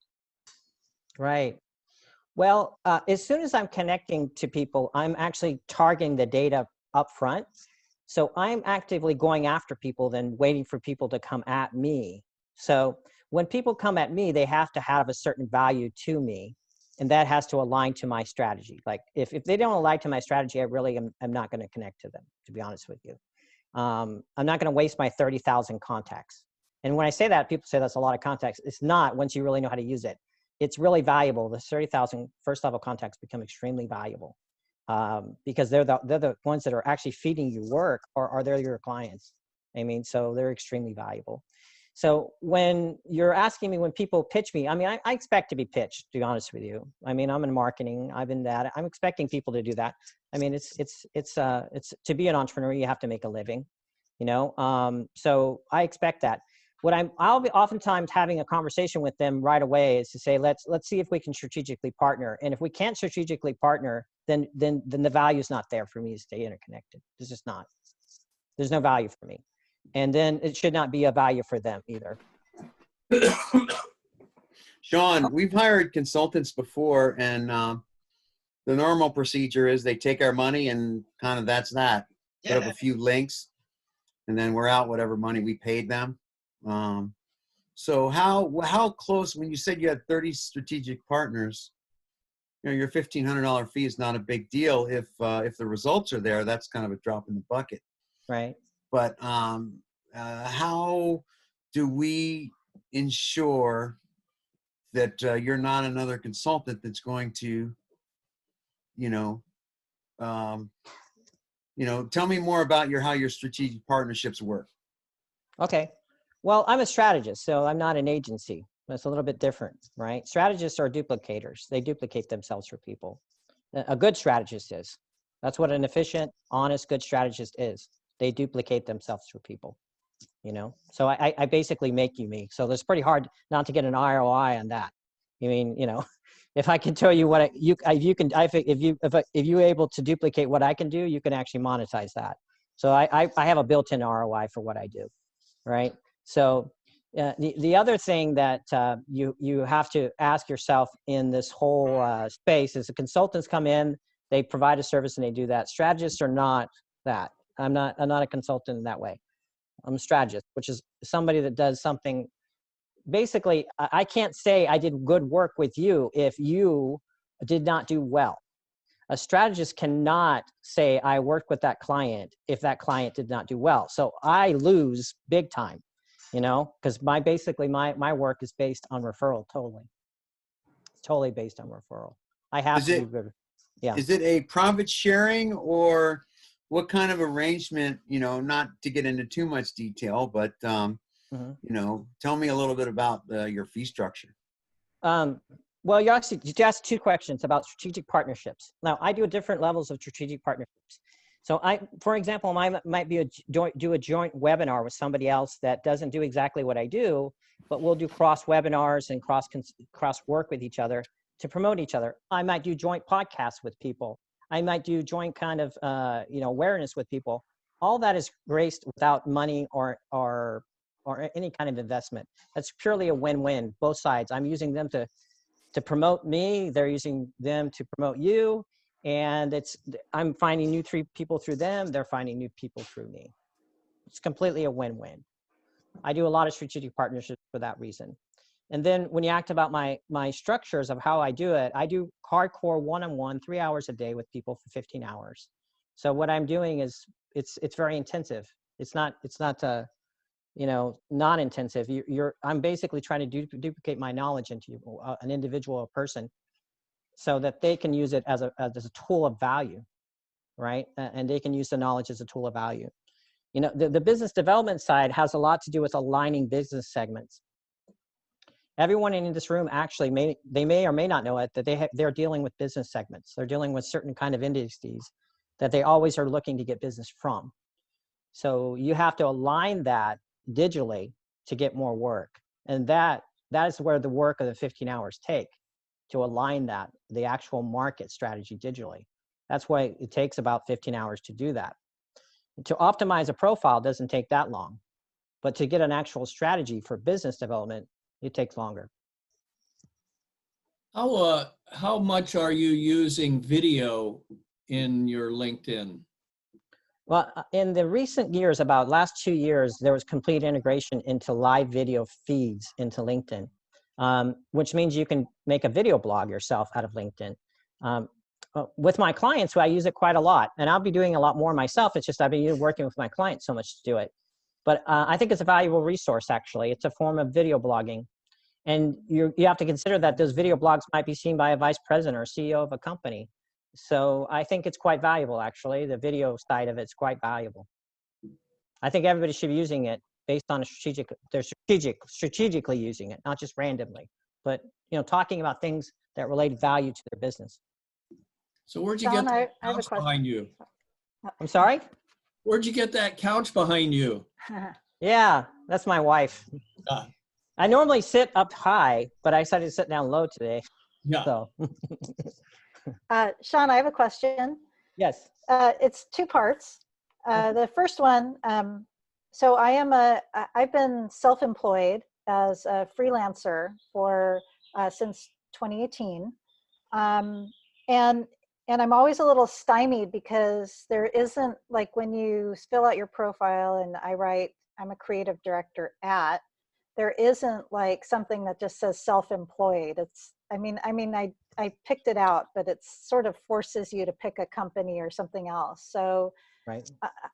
Right. Well, as soon as I'm connecting to people, I'm actually targeting the data up front. So I'm actively going after people than waiting for people to come at me. So when people come at me, they have to have a certain value to me, and that has to align to my strategy. Like if they don't align to my strategy, I really am not going to connect to them, to be honest with you. I'm not going to waste my 30,000 contacts. And when I say that, people say that's a lot of contacts. It's not once you really know how to use it. It's really valuable. The 30,000 first level contacts become extremely valuable because they're the ones that are actually feeding you work, or they're your clients. I mean, so they're extremely valuable. So when you're asking me, when people pitch me, I mean, I expect to be pitched, to be honest with you. I mean, I'm in marketing, I've been that. I'm expecting people to do that. I mean, it's to be an entrepreneur, you have to make a living, you know? So I expect that. What I'll be oftentimes having a conversation with them right away is to say, let's see if we can strategically partner. And if we can't strategically partner, then the value is not there for me to stay interconnected. It's just not. There's no value for me. And then it should not be a value for them either. Sean, we've hired consultants before, and the normal procedure is they take our money and kind of that's that. Put up a few links, and then we're out whatever money we paid them. So how close, when you said you had 30 strategic partners, you know, your $1,500 fee is not a big deal. If the results are there, that's kind of a drop in the bucket. Right. But how do we ensure that you're not another consultant that's going to, tell me more about how your strategic partnerships work. Okay. Well, I'm a strategist, so I'm not an agency. That's a little bit different, right? Strategists are duplicators. They duplicate themselves for people. A good strategist is. That's what an efficient, honest, good strategist is. They duplicate themselves for people, you know? So I basically make you me. So it's pretty hard not to get an ROI on that. I mean, you know, if I can tell you what if you're able to duplicate what I can do, you can actually monetize that. So I have a built-in ROI for what I do, right? So the other thing that you have to ask yourself in this whole space is the consultants come in, they provide a service and they do that. Strategists are not that. I'm not a consultant in that way. I'm a strategist, which is somebody that does something. Basically, I can't say I did good work with you if you did not do well. A strategist cannot say I worked with that client if that client did not do well. So I lose big time, you know, because my work is based on referral totally based on referral. I have to do good. Yeah. Is it a profit sharing, or what kind of arrangement, you know, not to get into too much detail, but, you know, tell me a little bit about your fee structure. Well, you asked two questions about strategic partnerships. Now, I do different levels of strategic partnerships. So for example, I might do a joint webinar with somebody else that doesn't do exactly what I do, but we'll do cross webinars and cross work with each other to promote each other. I might do joint podcasts with people. I might do joint kind of, awareness with people. All that is graced without money or any kind of investment. That's purely a win-win, both sides. I'm using them to promote me. They're using them to promote you. And I'm finding new people through them. They're finding new people through me. It's completely a win-win. I do a lot of strategic partnerships for that reason. And then when you ask about my structures of how I do it, I do hardcore one-on-one, 3 hours a day with people for 15 hours. So what I'm doing is it's very intensive. It's not non-intensive. I'm basically trying to duplicate my knowledge into an individual person so that they can use it as a tool of value, right? And they can use the knowledge as a tool of value. You know, the business development side has a lot to do with aligning business segments. Everyone in this room actually may or may not know it, that they're dealing with business segments. They're dealing with certain kind of industries that they always are looking to get business from. So you have to align that digitally to get more work. And that is where the work of the 15 hours take, to align the actual market strategy digitally. That's why it takes about 15 hours to do that. To optimize a profile doesn't take that long. But to get an actual strategy for business development, it takes longer. How much are you using video in your LinkedIn? Well, in the recent years, about last 2 years, there was complete integration into live video feeds into LinkedIn, which means you can make a video blog yourself out of LinkedIn. With my clients, I use it quite a lot, and I'll be doing a lot more myself. It's just I've been working with my clients so much to do it. But I think it's a valuable resource, actually. It's a form of video blogging. And you have to consider that those video blogs might be seen by a vice president or CEO of a company. So I think it's quite valuable, actually. The video side of it's quite valuable. I think everybody should be using it based on they're strategically using it, not just randomly, but talking about things that relate value to their business. So where'd you John, get that I have a couch question. behind you? I'm sorry? Where'd you get that couch behind you? Yeah, that's my wife. Ah. I normally sit up high, but I decided to sit down low today. Yeah. So. Sean, I have a question. Yes. It's two parts. The first one, so I've been self-employed as a freelancer for since 2018, and I'm always a little stymied because there isn't, like, when you fill out your profile and I write I'm a creative director at, there isn't like something that just says self-employed. It's, I picked it out, but it sort of forces you to pick a company or something else. So right.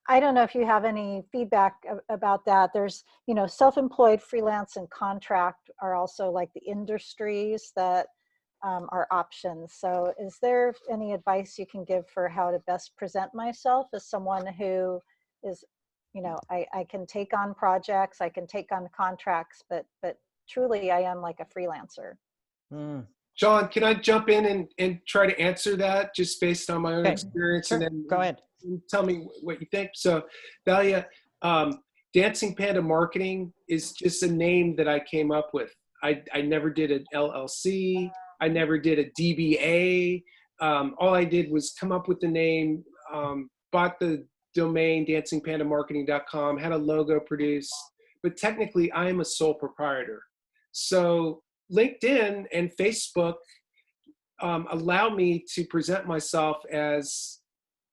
I don't know if you have any feedback about that. There's, self-employed, freelance, and contract are also like the industries that are options. So is there any advice you can give for how to best present myself as someone who is, I can take on projects, I can take on contracts, but truly I am like a freelancer. John, can I jump in and try to answer that just based on my own Okay. experience? Sure. And then Go ahead. tell me what you think. So, Thalia, Dancing Panda Marketing is just a name that I came up with. I never did an LLC. I never did a DBA. All I did was come up with the name, bought the domain dancingpandamarketing.com, had a logo produced, but technically I am a sole proprietor. So LinkedIn and Facebook allow me to present myself as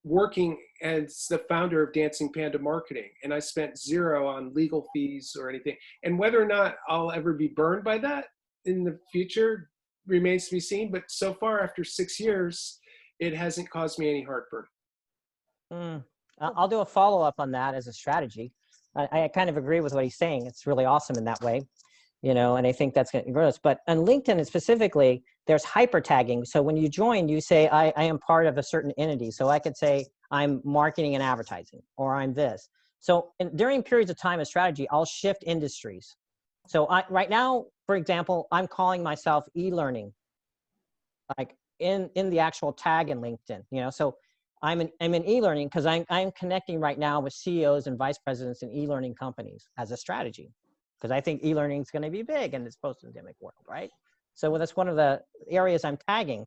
working as the founder of Dancing Panda Marketing, and I spent zero on legal fees or anything. And whether or not I'll ever be burned by that in the future remains to be seen, but so far after 6 years, it hasn't caused me any heartburn. I'll do a follow-up on that as a strategy. I kind of agree with what he's saying. It's really awesome in that way, and I think that's going to grow us. But on LinkedIn specifically, there's hyper tagging. So when you join, you say, I am part of a certain entity. So I could say I'm marketing and advertising, or I'm this. So during periods of time of strategy, I'll shift industries. So right now, for example, I'm calling myself e-learning, like in the actual tag in LinkedIn, so I'm in e-learning because I'm connecting right now with CEOs and vice presidents in e-learning companies as a strategy, because I think e-learning is going to be big in this post-pandemic world, right? So that's one of the areas I'm tagging.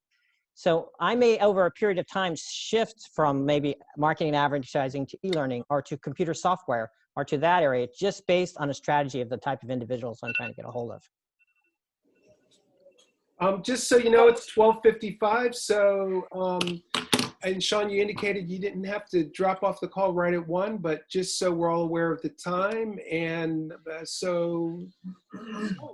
So I may, over a period of time, shift from maybe marketing and advertising to e-learning or to computer software or to that area, just based on a strategy of the type of individuals I'm trying to get a hold of. Just so you know, it's 12:55. So, and Sean, you indicated you didn't have to drop off the call right at 1, but just so we're all aware of the time. And so,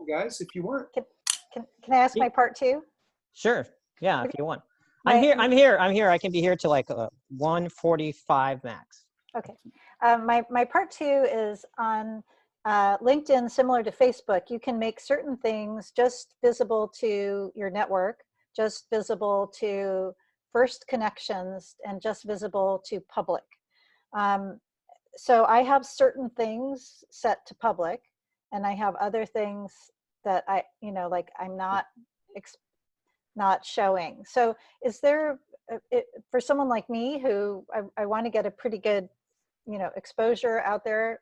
guys, if you want. Can I ask my part two? Sure. Yeah, if you want. My- I'm here. I can be here till like 1:45 max. Okay. My part two is on LinkedIn, similar to Facebook. You can make certain things just visible to your network, just visible to first connections, and just visible to public. So I have certain things set to public, and I have other things that like I'm not showing. So is there, for someone like me who I want to get a pretty good exposure out there,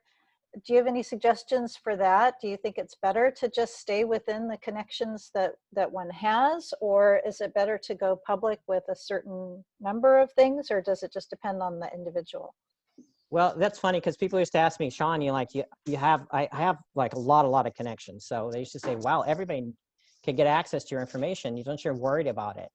do you have any suggestions for that? Do you think it's better to just stay within the connections that one has, or is it better to go public with a certain number of things, or does it just depend on the individual? Well, that's funny because people used to ask me, Sean, I have like a lot of connections. So they used to say, wow, everybody can get access to your information. Don't you're worried about it?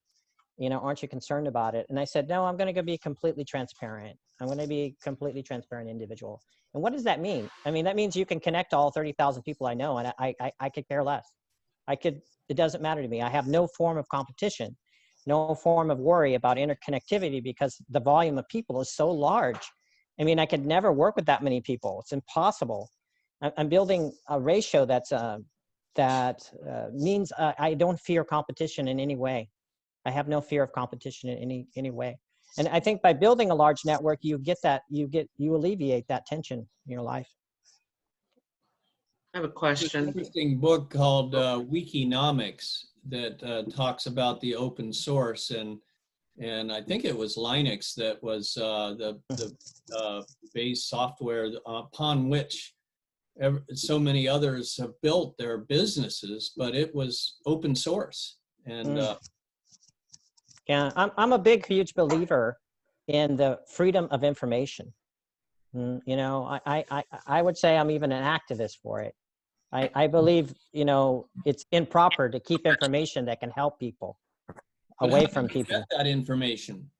Aren't you concerned about it? And I said, no, I'm going to be completely transparent. I'm going to be a completely transparent individual. And what does that mean? I mean, that means you can connect to all 30,000 people I know, and I could care less. It doesn't matter to me. I have no form of competition, no form of worry about interconnectivity because the volume of people is so large. I mean, I could never work with that many people. It's impossible. I'm building a ratio that means I don't fear competition in any way. I have no fear of competition in any way. And I think by building a large network, you alleviate that tension in your life. I have a There's an question. interesting book called Wikinomics that talks about the open source, and I think it was Linux that was the base software upon which so many others have built their businesses, but it was open source. And Yeah, I'm a huge believer in the freedom of information. I would say I'm even an activist for it. I believe, it's improper to keep information that can help people away from people. Get that information.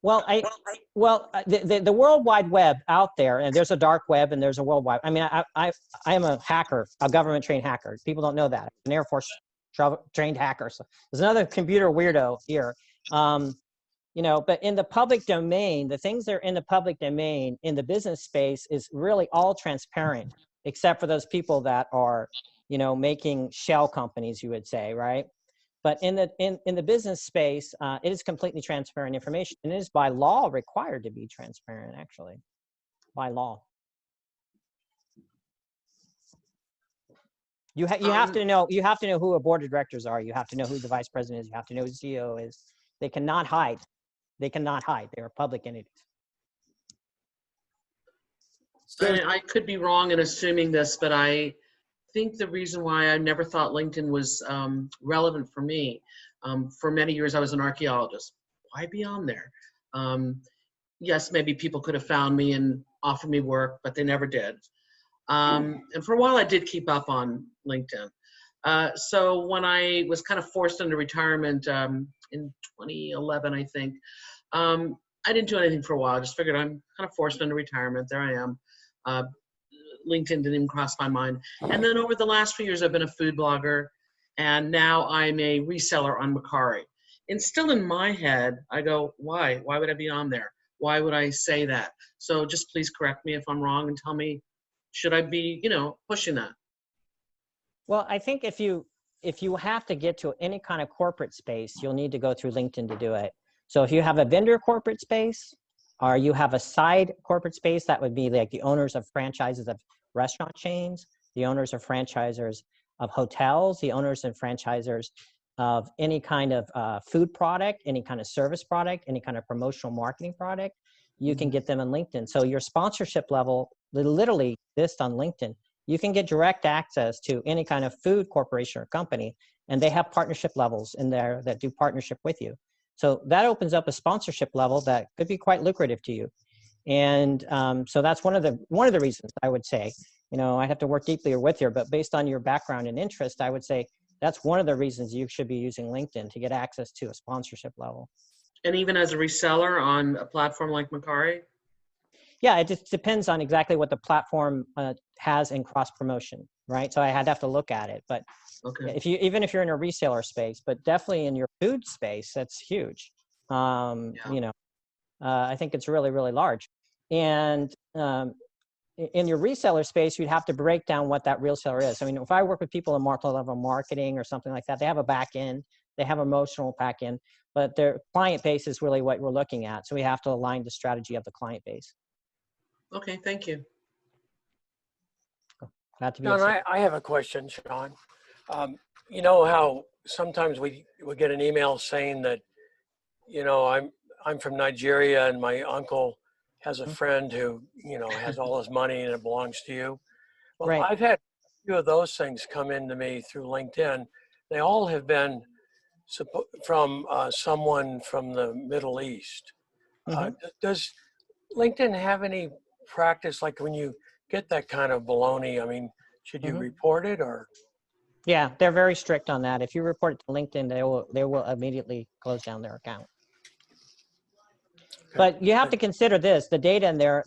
Well, the World Wide Web out there, and there's a dark web and there's a World Wide. I mean, I am a hacker, a government trained hacker. People don't know that. An Air Force trained hacker. So there's another computer weirdo here. But in the public domain, the things that are in the public domain in the business space is really all transparent, except for those people that are, making shell companies, you would say, right? But in the business space, it is completely transparent information, and it is by law required to be transparent, actually, by law. You have to know who a board of directors are. You have to know who the vice president is. You have to know who the CEO is. They cannot hide. They cannot hide. They are public entities. I could be wrong in assuming this, but I think the reason why I never thought LinkedIn was relevant for me, for many years I was an archaeologist. Why be on there? Yes, maybe people could have found me and offered me work, but they never did. And for a while I did keep up on LinkedIn. So when I was kind of forced into retirement in 2011, I think, I didn't do anything for a while. I just figured I'm kind of forced into retirement. There I am. LinkedIn didn't even cross my mind. And then over the last few years, I've been a food blogger, and now I'm a reseller on Mercari. And still in my head, I go, why? Why would I be on there? Why would I say that? So just please correct me if I'm wrong and tell me, should I be, pushing that? Well, I think if you have to get to any kind of corporate space, you'll need to go through LinkedIn to do it. So if you have a vendor corporate space, or you have a side corporate space, that would be like the owners of franchises of restaurant chains, the owners of franchisers of hotels, the owners and franchisers of any kind of food product, any kind of service product, any kind of promotional marketing product, you can get them on LinkedIn. So your sponsorship level literally exists on LinkedIn. You can get direct access to any kind of food corporation or company, and they have partnership levels in there that do partnership with you. So that opens up a sponsorship level that could be quite lucrative to you. And so that's one of the reasons I would say, I have to work deeply with you, but based on your background and interest, I would say that's one of the reasons you should be using LinkedIn to get access to a sponsorship level. And even as a reseller on a platform like Mercari? Yeah, it just depends on exactly what the platform has in cross promotion, right? So I'd have to look at it, but okay. Even if you're in a reseller space, but definitely in your food space, that's huge. I think it's really, really large. And in your reseller space, you'd have to break down what that reseller is. I mean, if I work with people in multi-level marketing or something like that, they have a back end, they have emotional back end, but their client base is really what we're looking at. So we have to align the strategy of the client base. Okay, thank you. Glad to be Sean, I have a question, Sean. You know how sometimes we get an email saying that, I'm from Nigeria and my uncle has a friend who, has all his money and it belongs to you. Well, Right. I've had a few of those things come into me through LinkedIn. They all have been from someone from the Middle East. LinkedIn have any practice, like when you get that kind of baloney? I mean, should you report it or? Yeah, they're very strict on that. If you report it to LinkedIn, they will immediately close down their account. But you have to consider this: the data in there.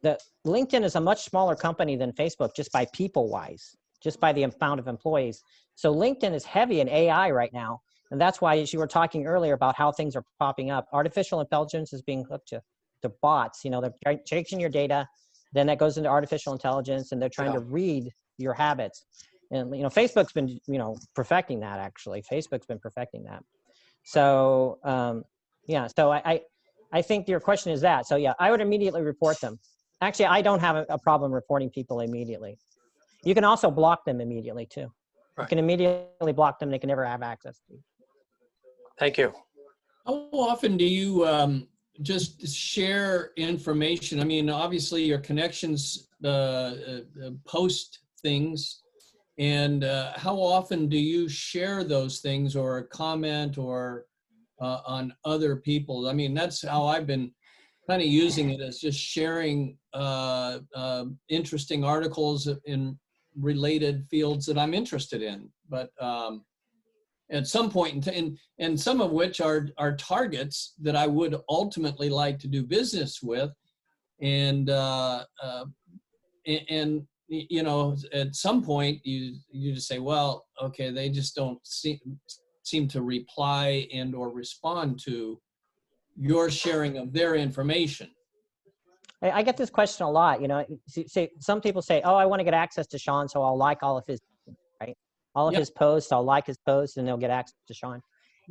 The LinkedIn is a much smaller company than Facebook, just by people-wise, just by the amount of employees. So LinkedIn is heavy in AI right now, and that's why, as you were talking earlier about how things are popping up, artificial intelligence is being hooked to bots. You know, they're taking your data, then that goes into artificial intelligence, and they're trying to read your habits. And you know, Facebook's been perfecting that. Actually, Facebook's been perfecting that. So yeah, so I think your question is that. So yeah, I would immediately report them. Actually, I don't have a problem reporting people immediately. You can also block them immediately too. You can immediately block them. They can never have access to you. Thank you. How often do you just share information? I mean, obviously your connections post things, and how often do you share those things or comment or on other people? I mean, that's how I've been kind of using it, as just sharing interesting articles in related fields that I'm interested in. But at some point, and some of which are targets that I would ultimately like to do business with, and you know, at some point you just say, well, okay, they just don't seem to reply and or respond to your sharing of their information. I get this question a lot. You know, some people say, oh, I want to get access to Sean, so I'll like all of his, right? All of his posts, I'll like his posts, and they'll get access to Sean.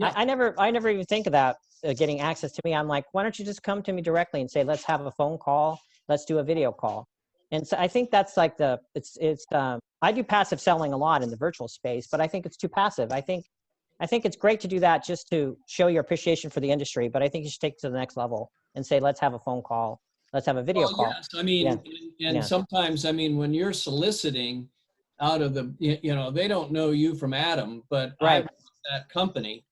I never even think of that, getting access to me. I'm like, why don't you just come to me directly and say, let's have a phone call, let's do a video call. And so I think that's like I do passive selling a lot in the virtual space, but I think it's too passive. I think it's great to do that just to show your appreciation for the industry, but I think you should take it to the next level and say, let's have a phone call, let's have a video call. Yes, I mean, and sometimes, I mean, when you're soliciting out of the, you know, they don't know you from Adam, but I run that company.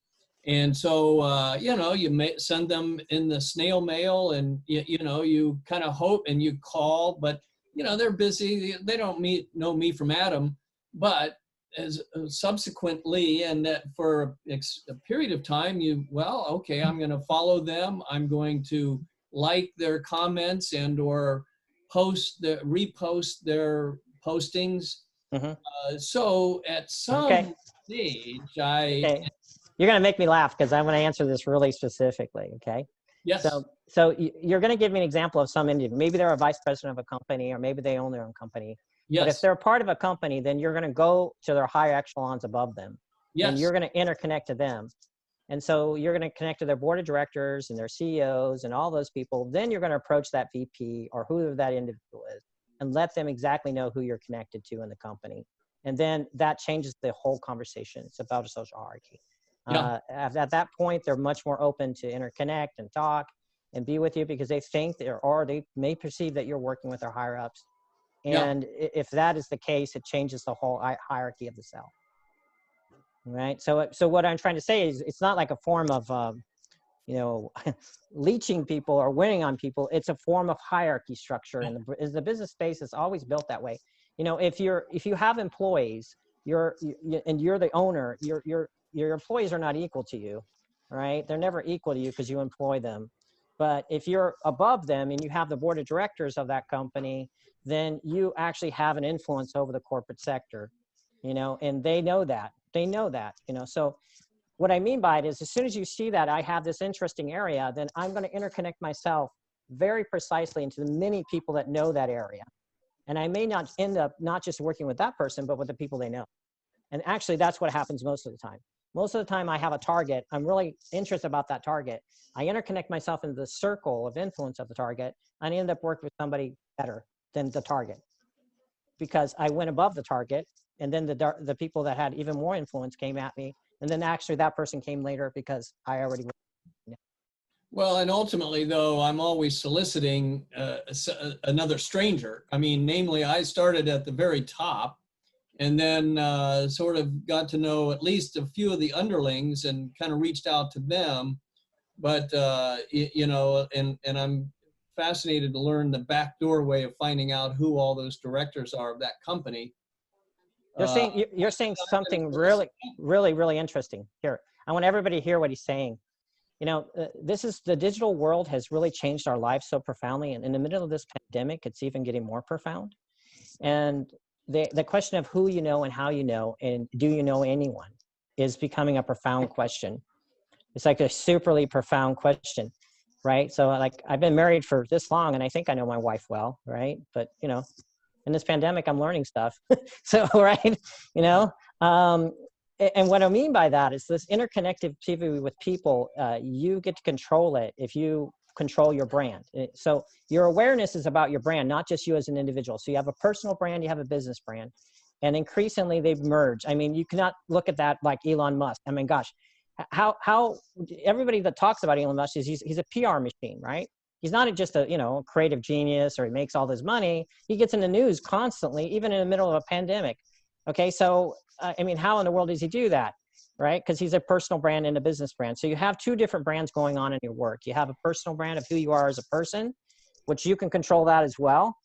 And so, you know, you may send them in the snail mail, and, you know, you kind of hope and you call, but, you know, they're busy. They don't know me from Adam, but as subsequently, and that for a period of time, okay, I'm going to follow them. I'm going to like their comments and or repost their postings. So at some stage, You're going to make me laugh because I'm going to answer this really specifically. Okay. Yes. So you're going to give me an example of some individual. Maybe they're a vice president of a company, or maybe they own their own company. Yes. But if they're a part of a company, then you're going to go to their higher echelons above them. Yes. And you're going to interconnect to them. And so you're going to connect to their board of directors and their CEOs and all those people. Then you're going to approach that VP or whoever that individual is and let them exactly know who you're connected to in the company. And then that changes the whole conversation. It's about a social hierarchy. At that point, they're much more open to interconnect and talk and be with you because they think they may perceive that you're working with their higher ups. And if that is the case, it changes the whole hierarchy of the cell. Right. So what I'm trying to say is it's not like a form of, you know, leeching people or winning on people. It's a form of hierarchy structure. And the business space is always built that way. You know, if you have employees, and you're the owner, your employees are not equal to you, right? They're never equal to you because you employ them. But if you're above them and you have the board of directors of that company, then you actually have an influence over the corporate sector, you know, and they know that. They know that, you know. So what I mean by it is as soon as you see that I have this interesting area, then I'm going to interconnect myself very precisely into the many people that know that area. And I may not end up not just working with that person, but with the people they know. And actually, that's what happens most of the time. Most of the time I have a target. I'm really interested about that target. I interconnect myself into the circle of influence of the target, and I end up working with somebody better than the target because I went above the target, and then the people that had even more influence came at me, and then actually that person came later because I already went. Well, and ultimately, though, I'm always soliciting another stranger. I mean, namely, I started at the very top and then sort of got to know at least a few of the underlings and kind of reached out to them. But, you know, and I'm fascinated to learn the backdoor way of finding out who all those directors are of that company. You're saying something really interesting here. I want everybody to hear what he's saying. You know, the digital world has really changed our lives so profoundly. And in the middle of this pandemic, it's even getting more profound. And the question of who you know and how you know, and do you know anyone, is becoming a profound question. It's like a superly profound question, right? So like, I've been married for this long and I think I know my wife well, right? But, you know, in this pandemic, I'm learning stuff. So, right, you know, and what I mean by that is this interconnectivity with people, you get to control it if you control your brand. So your awareness is about your brand, not just you as an individual. So you have a personal brand, you have a business brand, and increasingly they've merged. I mean, you cannot look at that like Elon Musk. I mean, gosh, how everybody that talks about Elon Musk is he's a PR machine, right? He's not just a, you know, creative genius or he makes all this money. He gets in the news constantly, even in the middle of a pandemic. Okay, so I mean, how in the world does he do that, right? Because he's a personal brand and a business brand. So you have two different brands going on in your work. You have a personal brand of who you are as a person, which you can control that as well.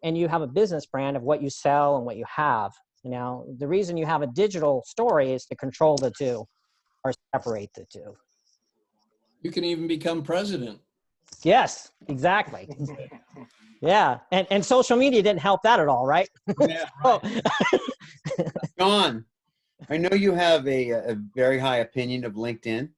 And you have a business brand of what you sell and what you have. You know, the reason you have a digital story is to control the two or separate the two. You can even become president. Yes, exactly. Yeah, and social media didn't help that at all, right? Yeah, right. John, I know you have a very high opinion of LinkedIn,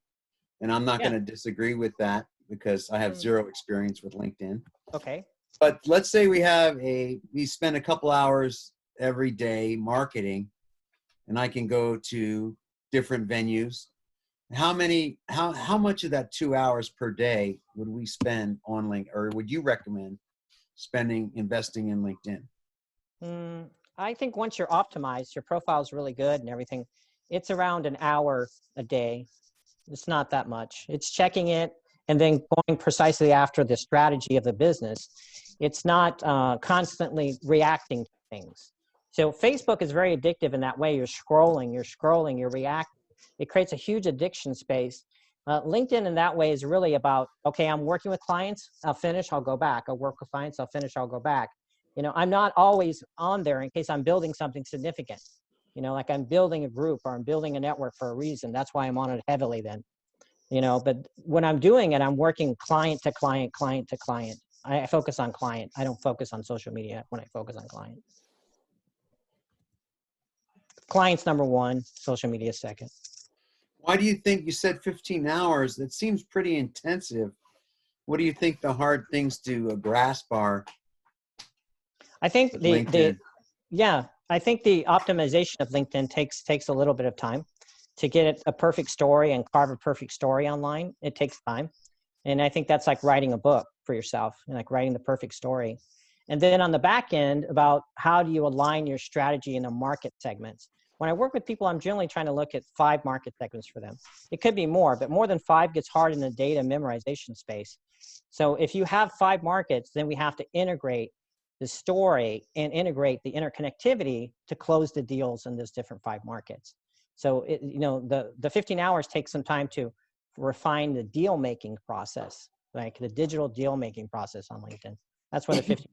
and I'm not going to disagree with that because I have zero experience with LinkedIn. Okay. But let's say we spend a couple hours every day marketing, and I can go to different venues. How much of that 2 hours per day would we spend on LinkedIn, or would you recommend investing in LinkedIn? I think once you're optimized, your profile is really good and everything, it's around an hour a day. It's not that much. It's checking it and then going precisely after the strategy of the business. It's not constantly reacting to things. So Facebook is very addictive in that way. You're scrolling, you're reacting. It creates a huge addiction space. LinkedIn in that way is really about, okay, I'm working with clients, I'll finish, I'll go back. I'll work with clients, I'll finish, I'll go back. You know, I'm not always on there in case I'm building something significant. You know, like I'm building a group or I'm building a network for a reason. That's why I'm on it heavily then. You know, but when I'm doing it, I'm working client to client, client to client. I focus on client. I don't focus on social media when I focus on client. Client's number one, social media second. Why do you think you said 15 hours? That seems pretty intensive. What do you think the hard things to grasp are? I think I think the optimization of LinkedIn takes a little bit of time to get a perfect story and carve a perfect story online. It takes time. And I think that's like writing a book for yourself, and like writing the perfect story. And then on the back end, about how do you align your strategy in the market segments. When I work with people, I'm generally trying to look at 5 market segments for them. It could be more, but more than 5 gets hard in the data memorization space. So if you have 5 markets, then we have to integrate the story and integrate the interconnectivity to close the deals in those different 5 markets. So you know, the 15 hours takes some time to refine the deal making process, like the digital deal making process on LinkedIn. That's what the 15.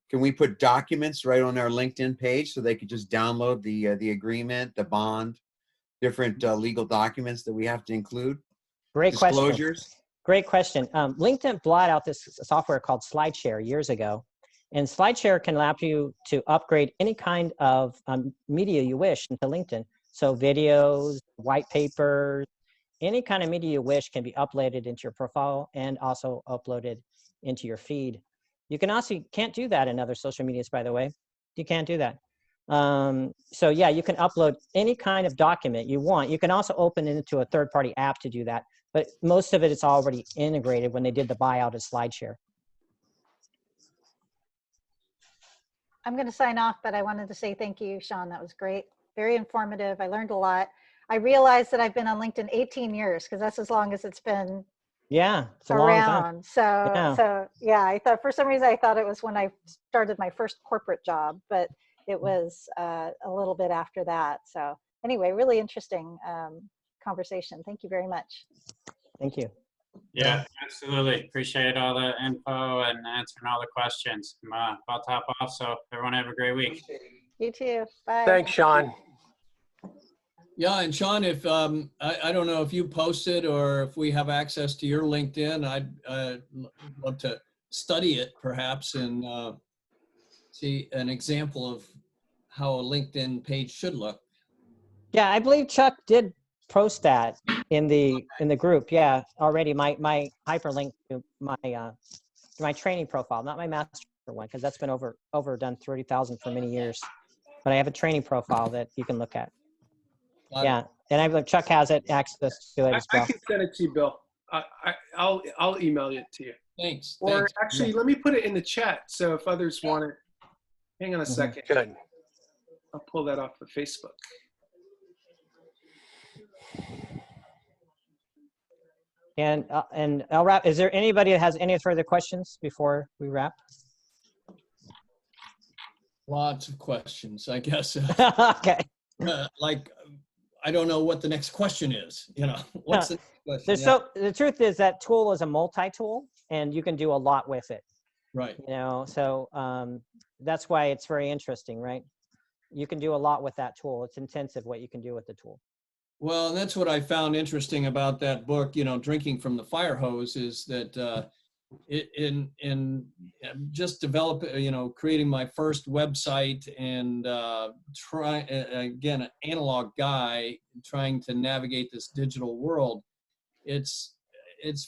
Can we put documents right on our LinkedIn page so they could just download the agreement, the bond, different legal documents that we have to include? Great Disclosures? question. Great question. LinkedIn brought out this software called SlideShare years ago. And SlideShare can allow you to upgrade any kind of media you wish into LinkedIn. So videos, white papers, any kind of media you wish can be uploaded into your profile and also uploaded into your feed. You can't do that in other social medias, by the way. You can't do that. So yeah, you can upload any kind of document you want. You can also open it into a third-party app to do that, but most of it is already integrated when they did the buyout of SlideShare. I'm going to sign off, but I wanted to say thank you, Sean. That was great. Very informative. I learned a lot. I realized that I've been on LinkedIn 18 years because that's as long as it's been it's a long time. around. So yeah, I thought for some reason I thought it was when I started my first corporate job, but it was a little bit after that. So anyway, really interesting. conversation. Thank you very much. Thank you. Yeah, absolutely. Appreciate all the info and answering all the questions. I'm about to hop off, so everyone have a great week. You too. Bye. Thanks, Sean. Yeah, and Sean, if I don't know if you posted or if we have access to your LinkedIn, I'd love to study it perhaps and see an example of how a LinkedIn page should look. Yeah, I believe Chuck did post that in the group. Yeah, already my hyperlink to my training profile, not my master one, because that's been overdone 30,000 for many years. But I have a training profile that you can look at. Yeah, and I believe Chuck has access to it as well. I can send it to you, Bill. I'll email it to you. Thanks. Or thanks. actually, let me put it in the chat. So if others want it, hang on a second. Good. I'll pull that off of Facebook. And I'll wrap. Is there anybody that has any further questions before we wrap? Lots of questions, I guess. Okay. Like, I don't know what the next question is. You know, what's the next question? So the truth is that tool is a multi-tool, and you can do a lot with it. Right. You know, so that's why it's very interesting, right? You can do a lot with that tool. It's intensive what you can do with the tool. Well, that's what I found interesting about that book, you know, Drinking from the Fire Hose, is that in just creating my first website and again, an analog guy trying to navigate this digital world, it's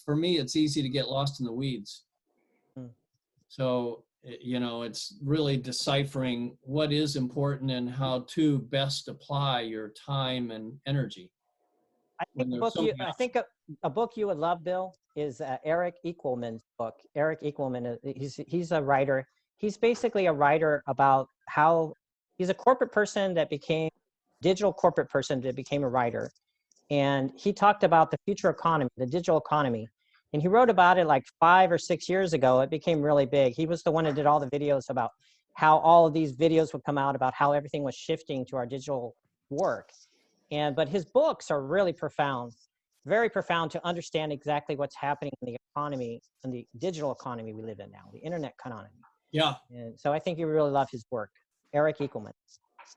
for me, it's easy to get lost in the weeds. So, you know, it's really deciphering what is important and how to best apply your time and energy. I think a book you would love, Bill, is Eric Equalman's book. Eric Equalman, he's a writer. He's basically a writer about how he's a corporate person that became digital corporate person that became a writer. And he talked about the future economy, the digital economy. And he wrote about it like 5 or 6 years ago. It became really big. He was the one that did all the videos about how all of these videos would come out about how everything was shifting to our digital work. But his books are really profound, very profound to understand exactly what's happening in the economy, in the digital economy we live in now, the internet economy. Yeah. And so I think you really love his work. Eric Equalman.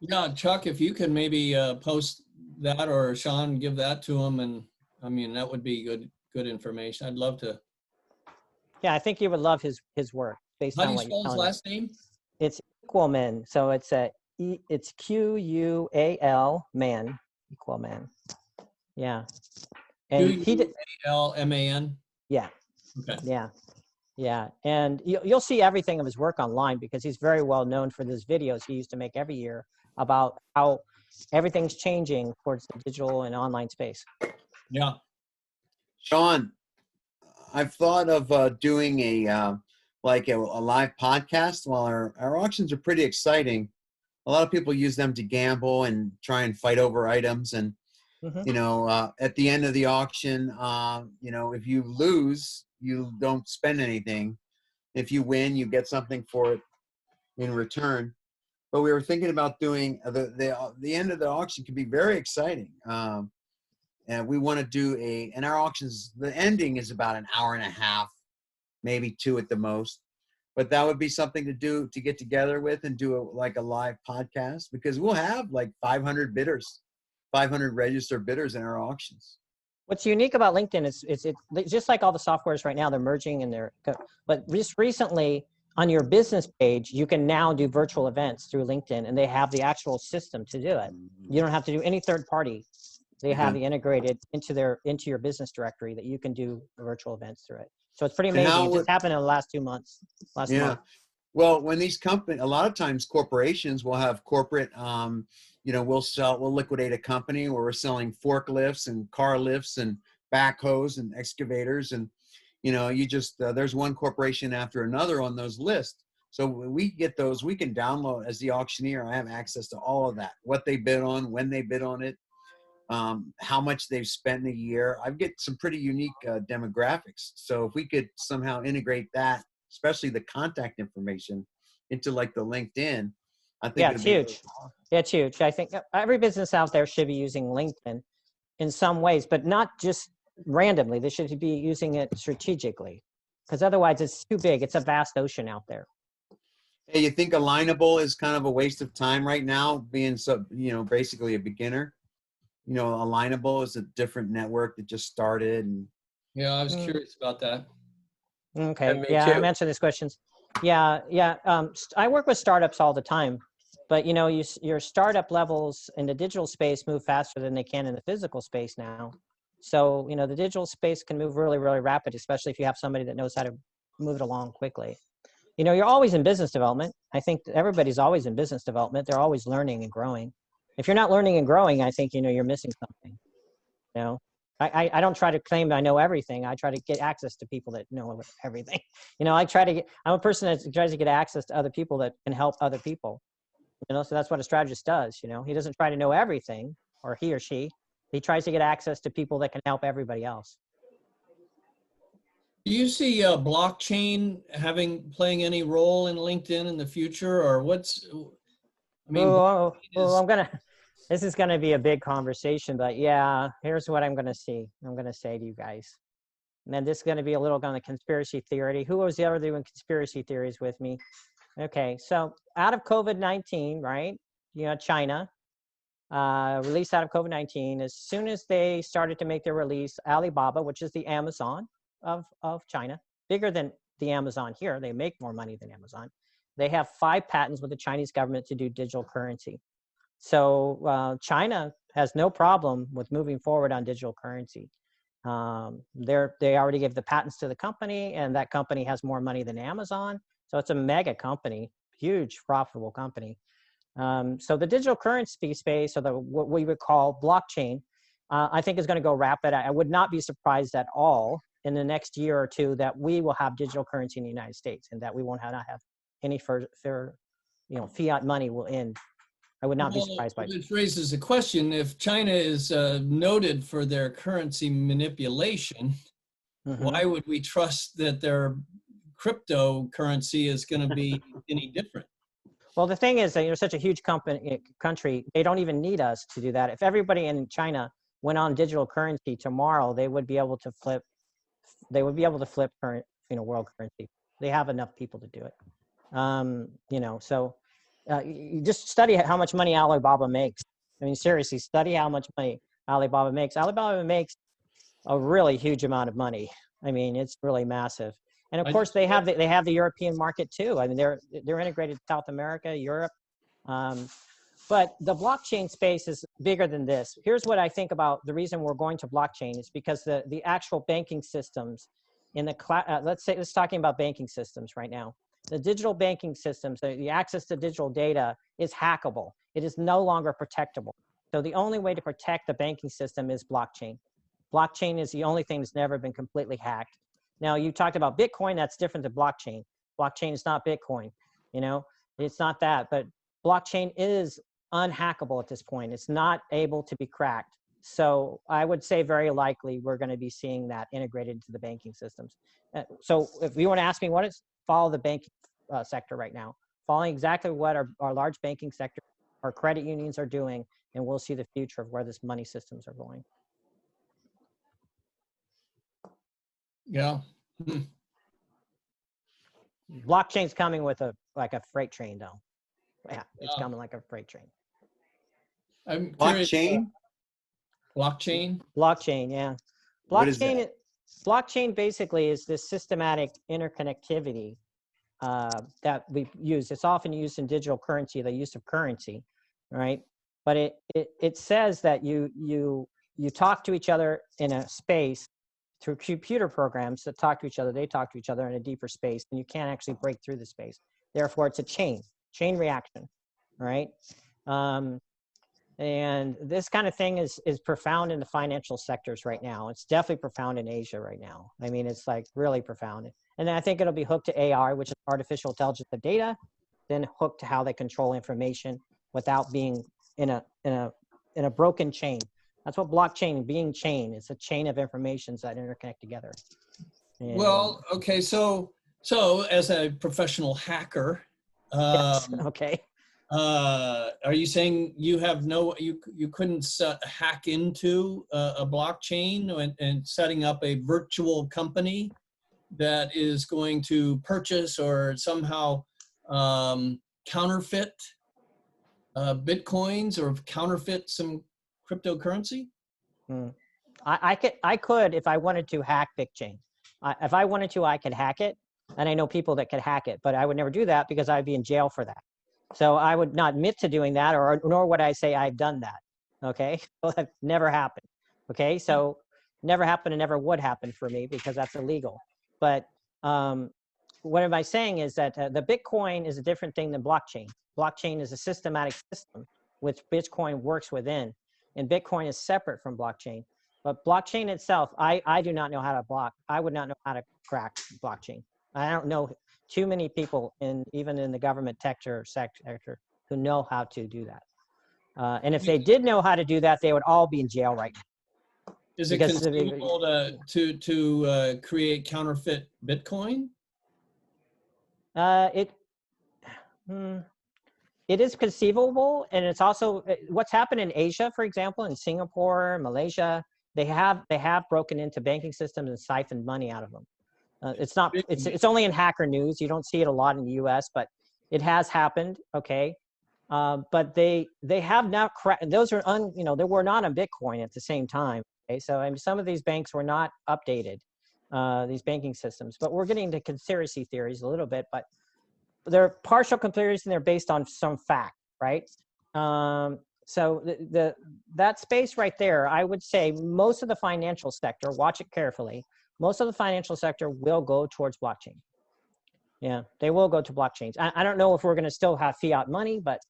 Yeah, Chuck, if you could maybe post that, or Sean, give that to him, and I mean, that would be good information. I'd love to. Yeah, I think you would love his work based on what you're telling me. How do you spell his last name? It's Equalman. So it's Q-U-A-L man. Equalman. Yeah. And he did L-M-A-N. Yeah. Okay. Yeah. Yeah. And you'll see everything of his work online because he's very well known for those videos he used to make every year about how everything's changing towards the digital and online space. Yeah. Sean, I've thought of doing a live podcast. While our auctions are pretty exciting, a lot of people use them to gamble and try and fight over items. And you know, at the end of the auction, you know, if you lose, you don't spend anything. If you win, you get something for it in return. But we were thinking about doing the end of the auction could be very exciting. And we want to do and our auctions, the ending is about an hour and a half, maybe 2 at the most. But that would be something to do, to get together with and do like a live podcast, because we'll have like 500 bidders, 500 registered bidders in our auctions. What's unique about LinkedIn is it's just like all the softwares right now, they're merging and but just recently on your business page, you can now do virtual events through LinkedIn, and they have the actual system to do it. You don't have to do any third party. They have the integrated into your business directory that you can do virtual events through it. So it's pretty amazing. It just happened in the last 2 months. Month. Well, when these companies, a lot of times corporations will have corporate, you know, we'll liquidate a company where we're selling forklifts and car lifts and backhoes and excavators. And, you know, you just, there's one corporation after another on those lists. So when we get those, we can download as the auctioneer. I have access to all of that, what they bid on, when they bid on it, how much they've spent in a year. I get some pretty unique demographics. So if we could somehow integrate that, especially the contact information, into like the LinkedIn, I think it's huge. Yeah, it's huge. I think every business out there should be using LinkedIn. in some ways, but not just randomly. They should be using it strategically, because otherwise it's too big. It's a vast ocean out there. Hey, you think Alignable is kind of a waste of time right now, being so, basically a beginner? Alignable is a different network that just started. And Yeah, I was curious about that. Okay. me Yeah, too. I'm answering these questions. Yeah. I work with startups all the time, but your startup levels in the digital space move faster than they can in the physical space now. So, the digital space can move really, really rapid, especially if you have somebody that knows how to move it along quickly. You're always in business development. I think everybody's always in business development. They're always learning and growing. If you're not learning and growing, I think, you're missing something. I don't try to claim I know everything. I try to get access to people that know everything. I'm a person that tries to get access to other people that can help other people. So that's what a strategist does. He doesn't try to know everything, or he or she. He tries to get access to people that can help everybody else. Do you see blockchain playing any role in LinkedIn in the future, or This is gonna be a big conversation, but yeah, here's what I'm gonna say to you guys. And then this is gonna be a little on the conspiracy theory. Who was the other doing conspiracy theories with me? Okay, so out of COVID-19, right? China released out of COVID-19. As soon as they started to make their release, Alibaba, which is the Amazon of China, bigger than the Amazon here. They make more money than Amazon. They have 5 patents with the Chinese government to do digital currency. So China has no problem with moving forward on digital currency. They already gave the patents to the company, and that company has more money than Amazon. So it's a mega company, huge profitable company. So the digital currency space, or what we would call blockchain, I think is going to go rapid. I would not be surprised at all in the next year or two that we will have digital currency in the United States, and that we won't not have any fiat money will end. I would not be surprised by that. It raises a question. If China is noted for their currency manipulation, why would we trust that their cryptocurrency is going to be any different? Well, the thing is that you're such a huge country, they don't even need us to do that. If everybody in China went on digital currency tomorrow, they would be able to flip current, world currency. They have enough people to do it. You just study how much money Alibaba makes. I mean, seriously, study how much money Alibaba makes. Alibaba makes a really huge amount of money. I mean, it's really massive. And of course, they have the European market too. I mean, they're integrated South America, Europe. But the blockchain space is bigger than this. Here's what I think about the reason we're going to blockchain is because the actual banking systems in the let's talking about banking systems right now. The digital banking systems, the access to digital data is hackable. It is no longer protectable. So the only way to protect the banking system is blockchain. Blockchain is the only thing that's never been completely hacked. Now, you talked about Bitcoin, that's different than blockchain. Blockchain is not Bitcoin, it's not that, but blockchain is unhackable at this point. It's not able to be cracked. So I would say very likely we're going to be seeing that integrated into the banking systems. So if you want to ask me what is, follow the banking sector right now, following exactly what our large banking sector, our credit unions are doing, and we'll see the future of where this money systems are going. Yeah. Blockchain's coming with like a freight train though. Yeah, it's coming like a freight train. I'm Blockchain? Blockchain? Blockchain, yeah. What is that? Blockchain basically is this systematic interconnectivity that we use. It's often used in digital currency, the use of currency, right? But it says that you talk to each other in a space through computer programs that talk to each other. They talk to each other in a deeper space, and you can't actually break through the space. Therefore, it's a chain reaction, right? And this kind of thing is profound in the financial sectors right now. It's definitely profound in Asia right now. I mean, it's like really profound. And then I think it'll be hooked to AI, which is artificial intelligence of data, then hooked to how they control information without being in a broken chain. That's what blockchain being chain. It's a chain of informations that interconnect together. And, well, okay, so as a professional hacker, yes, okay. Are you saying you have you couldn't hack into a blockchain and setting up a virtual company that is going to purchase or somehow counterfeit Bitcoins or counterfeit some cryptocurrency? I could, if I wanted to, hack BitChain. If I wanted to, I could hack it. And I know people that could hack it, but I would never do that because I'd be in jail for that. So I would not admit to doing that, nor would I say I've done that. Okay, well, that never happened. Okay, so never happened and never would happen for me because that's illegal. But what am I saying is that the Bitcoin is a different thing than blockchain. Blockchain is a systematic system which Bitcoin works within, and Bitcoin is separate from blockchain. But blockchain itself, I do not know how to block. I would not know how to crack blockchain. I don't know too many people even in the government sector who know how to do that. And if they did know how to do that, they would all be in jail right now. Is it conceivable to create counterfeit Bitcoin? It is conceivable, and it's also what's happened in Asia, for example, in Singapore, Malaysia. They have broken into banking systems and siphoned money out of them. It's only in Hacker News. You don't see it a lot in the U.S., but it has happened. Okay, but they have now cracked. Those are they were not on Bitcoin at the same time. Okay, so I mean, some of these banks were not updated, these banking systems. But we're getting into conspiracy theories a little bit, but they're partial conspiracy and they're based on some fact, right? So that space right there, I would say most of the financial sector, watch it carefully, most of the financial sector will go towards blockchain. Yeah, they will go to blockchains. I don't know if we're going to still have fiat money, but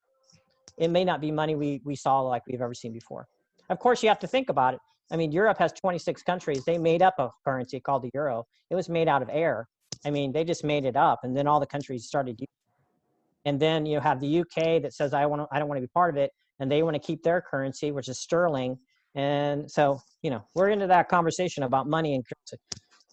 it may not be money we saw like we've ever seen before. Of course, you have to think about it. I mean, Europe has 26 countries. They made up a currency called the euro. It was made out of air. I mean, they just made it up, and then all the countries started using it. And then you have the UK that says, I don't want to be part of it, and they want to keep their currency, which is sterling. And so, we're into that conversation about money and currency.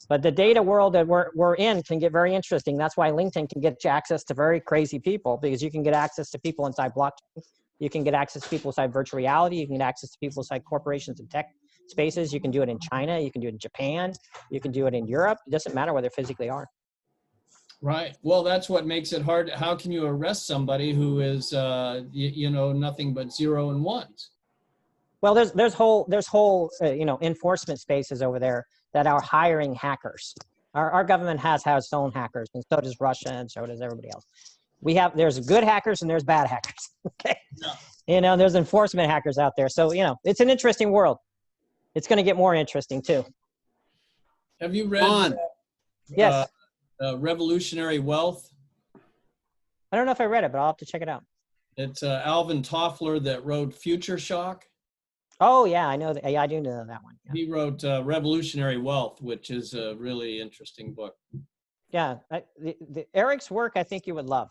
But the data world that we're in can get very interesting. That's why LinkedIn can get you access to very crazy people, because you can get access to people inside blockchain. You can get access to people inside virtual reality. You can get access to people inside corporations and tech spaces. You can do it in China. You can do it in Japan. You can do it in Europe. It doesn't matter where they physically are. Right. Well, that's what makes it hard. How can you arrest somebody who is, nothing but 0 and 1s? Well, there's whole enforcement spaces over there that are hiring hackers. Our government has its own hackers, and so does Russia, and so does everybody else. There's good hackers and there's bad hackers. Okay. Yeah. There's enforcement hackers out there. So, it's an interesting world. It's going to get more interesting too. Have you read yes. Revolutionary Wealth? I don't know if I read it, but I'll have to check it out. It's Alvin Toffler that wrote Future Shock. Oh yeah, I know that. Yeah, I do know that one. Yeah. He wrote Revolutionary Wealth, which is a really interesting book. Yeah, Eric's work, I think you would love.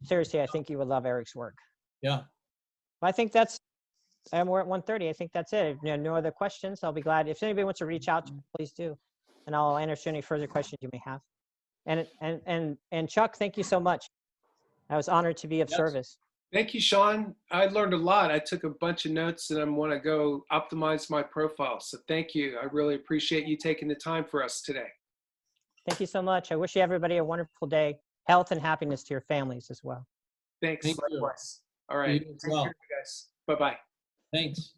Seriously, I think you would love Eric's work. Yeah. I think we're at 1:30. I think that's it. If no other questions, I'll be glad. If anybody wants to reach out to me, please do, and I'll answer any further questions you may have. And Chuck, thank you so much. I was honored to be of service. Thank you, Sean. I learned a lot. I took a bunch of notes and I want to go optimize my profile. So thank you. I really appreciate you taking the time for us today. Thank you so much. I wish everybody a wonderful day. Health and happiness to your families as well. Thanks. Thank you. Likewise. All right. You as well. Take care, guys. Bye-bye. Thanks.